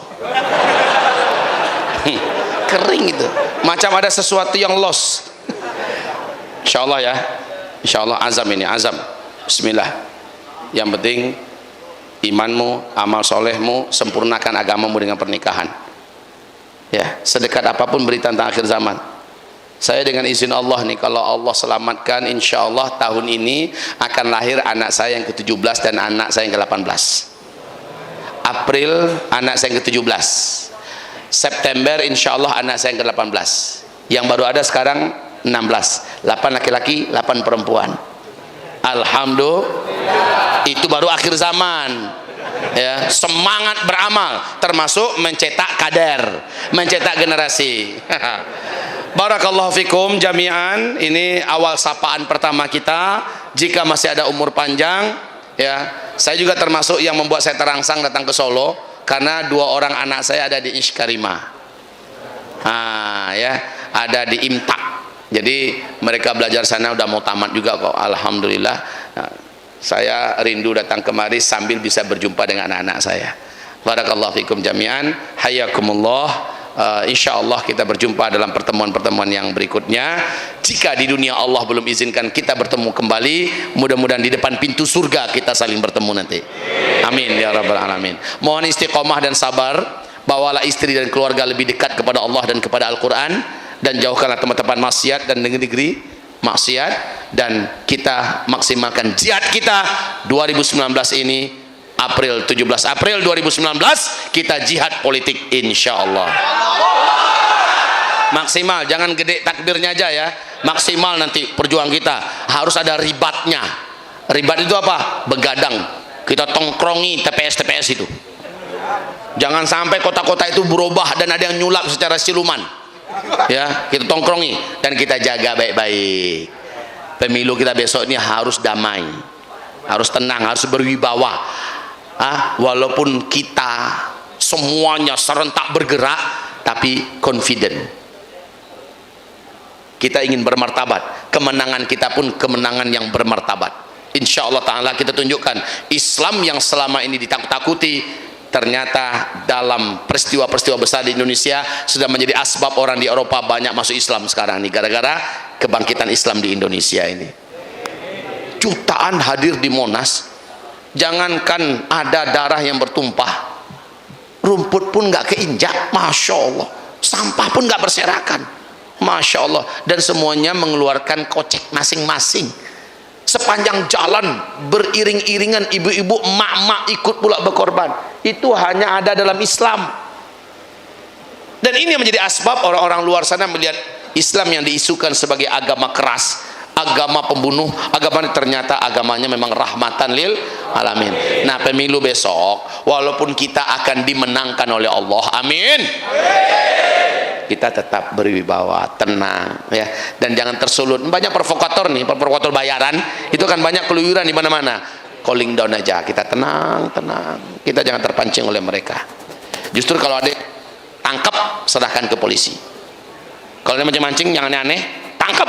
Kering gitu. Macam ada sesuatu yang lost. Insyaallah ya. Insyaallah azam ini, azam. Bismillah. Yang penting imanmu, amal solehmu, sempurnakan agamamu dengan pernikahan. Ya, sedekat apapun berita tentang akhir zaman. Saya dengan izin Allah nih, kalau Allah selamatkan, insya Allah tahun ini akan lahir anak saya yang ke-17 dan anak saya yang ke-18. April anak saya yang ke-17. September insya Allah anak saya yang ke-18. Yang baru ada sekarang 16. 8 laki-laki, 8 perempuan. Alhamdulillah. Itu baru akhir zaman. Ya, semangat beramal termasuk mencetak kader, mencetak generasi. Barakallahu fikum jami'an. Ini awal sapaan pertama kita. Jika masih ada umur panjang, ya, saya juga termasuk yang membuat saya terangsang datang ke Solo karena 2 orang anak saya ada di Ishkarimah. Ya, ada di Imtak. Jadi mereka belajar sana udah mau tamat juga kok, alhamdulillah. Saya rindu datang kemari sambil bisa berjumpa dengan anak-anak saya. Barakallahu fikum jami'an, hayakumullah. Insyaallah kita berjumpa dalam pertemuan-pertemuan yang berikutnya. Jika di dunia Allah belum izinkan kita bertemu kembali, mudah-mudahan di depan pintu surga kita saling bertemu nanti. Amin ya rabbal alamin. Mohon istiqomah dan sabar. Bawalah istri dan keluarga lebih dekat kepada Allah dan kepada Al-Quran, dan jauhkanlah teman-teman maksiat dan negeri maksiat, dan kita maksimalkan jihad kita 2019 ini. April 17 April 2019 kita jihad politik insyaallah. Maksimal, jangan gede takbirnya aja ya, maksimal nanti perjuangan kita harus ada ribatnya. Ribat itu apa? Begadang, kita tongkrongi TPS-TPS itu. Jangan sampai kota-kota itu berubah dan ada yang nyulap secara siluman. Ya, kita tongkrongi dan kita jaga baik-baik. Pemilu kita besok ini harus damai, harus tenang, harus berwibawa. Walaupun kita semuanya serentak bergerak, tapi confident. Kita ingin bermartabat. Kemenangan kita pun kemenangan yang bermartabat. Insya Allah Ta'ala kita tunjukkan Islam yang selama ini ditakut-takuti, ternyata dalam peristiwa-peristiwa besar di Indonesia sudah menjadi asbab orang di Eropa banyak masuk Islam sekarang nih, gara-gara kebangkitan Islam di Indonesia ini. jutaan hadir di Monas, jangankan ada darah yang bertumpah, rumput pun nggak keinjak, masya Allah, sampah pun nggak berserakan, masya Allah, dan semuanya mengeluarkan kocek masing-masing. Sepanjang jalan beriring-iringan ibu-ibu, emak-emak ikut pula berkorban. Itu hanya ada dalam Islam. Dan ini yang menjadi asbab orang-orang luar sana melihat Islam yang diisukan sebagai agama keras, agama pembunuh, agama ini ternyata agamanya memang rahmatan lil alamin. Nah, pemilu besok walaupun kita akan dimenangkan oleh Allah, amin, kita tetap berwibawa, tenang ya, dan jangan tersulut. Banyak provokator nih, provokator bayaran itu kan banyak keluyuran di mana-mana. Calling down aja, kita tenang, kita jangan terpancing oleh mereka. Justru kalau ada tangkap, serahkan ke polisi. Kalau ada mancing-mancing jangan aneh, tangkap,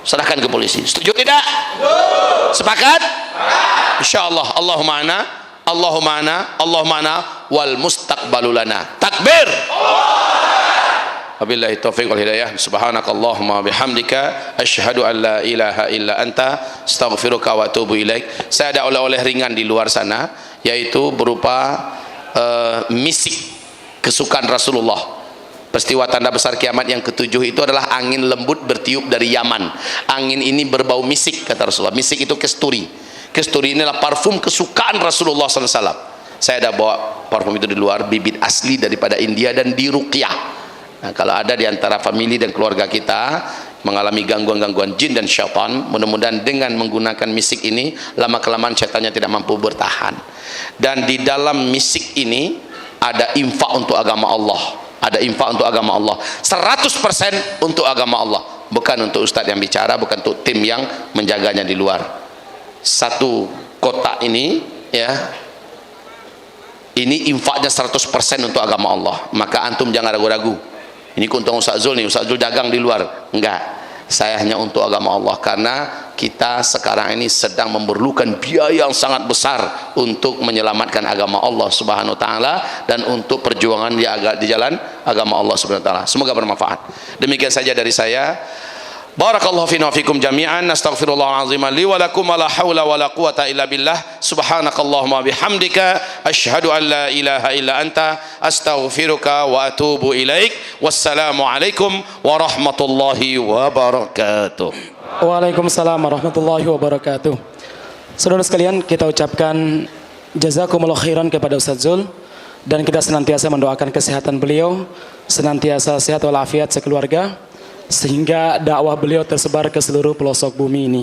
serahkan ke polisi. Setuju tidak? Sepakat? Insyaallah. Allahumma ana wal mustaqbalu lana. Takbir. Wabillahi taufiq wal hidayah. Subhanakallahumma bihamdika asyhadu an la ilaha illa anta astaghfiruka wa atubu ilaik. Saya ada oleh-oleh ringan di luar sana, yaitu berupa misik kesukaan Rasulullah. Peristiwa tanda besar kiamat yang ketujuh itu adalah angin lembut bertiup dari Yaman. Angin ini berbau misik, kata Rasulullah. Misik itu kesturi. Kesturi inilah parfum kesukaan Rasulullah SAW. Saya ada bawa parfum itu di luar, bibit asli daripada India dan diruqyah. Nah, kalau ada di antara famili dan keluarga kita mengalami gangguan-gangguan jin dan syaitan, mudah-mudahan dengan menggunakan misik ini lama-kelamaan syaitannya tidak mampu bertahan. Dan di dalam misik ini ada infak untuk agama Allah. Ada infak untuk agama Allah, 100% untuk agama Allah, bukan untuk ustadz yang bicara, bukan untuk tim yang menjaganya di luar. Satu kotak ini ya, ini infaknya 100% untuk agama Allah. Maka antum jangan ragu-ragu, ini keuntungan Ustaz Zul nih, Ustaz Zul dagang di luar. Enggak, saya hanya untuk agama Allah, karena kita sekarang ini sedang memerlukan biaya yang sangat besar untuk menyelamatkan agama Allah Subhanahu wa taala dan untuk perjuangan di jalan agama Allah Subhanahu wa taala. Semoga bermanfaat. Demikian saja dari saya. Barakallahu fina wa fikum jami'an. Astaghfirullahal azim li wa lakum wa la haula wa la quwata illa billah. Subhanakallahumma bihamdika asyhadu an la ilaha illa anta astaghfiruka wa atubu ilaik. Wassalamu alaikum warahmatullahi wabarakatuh. Waalaikumsalam warahmatullahi wabarakatuh. Saudara sekalian, kita ucapkan jazakumullah khairan kepada Ustaz Zul, dan kita senantiasa mendoakan kesehatan beliau, senantiasa sehat walafiat sekeluarga, sehingga dakwah beliau tersebar ke seluruh pelosok bumi ini.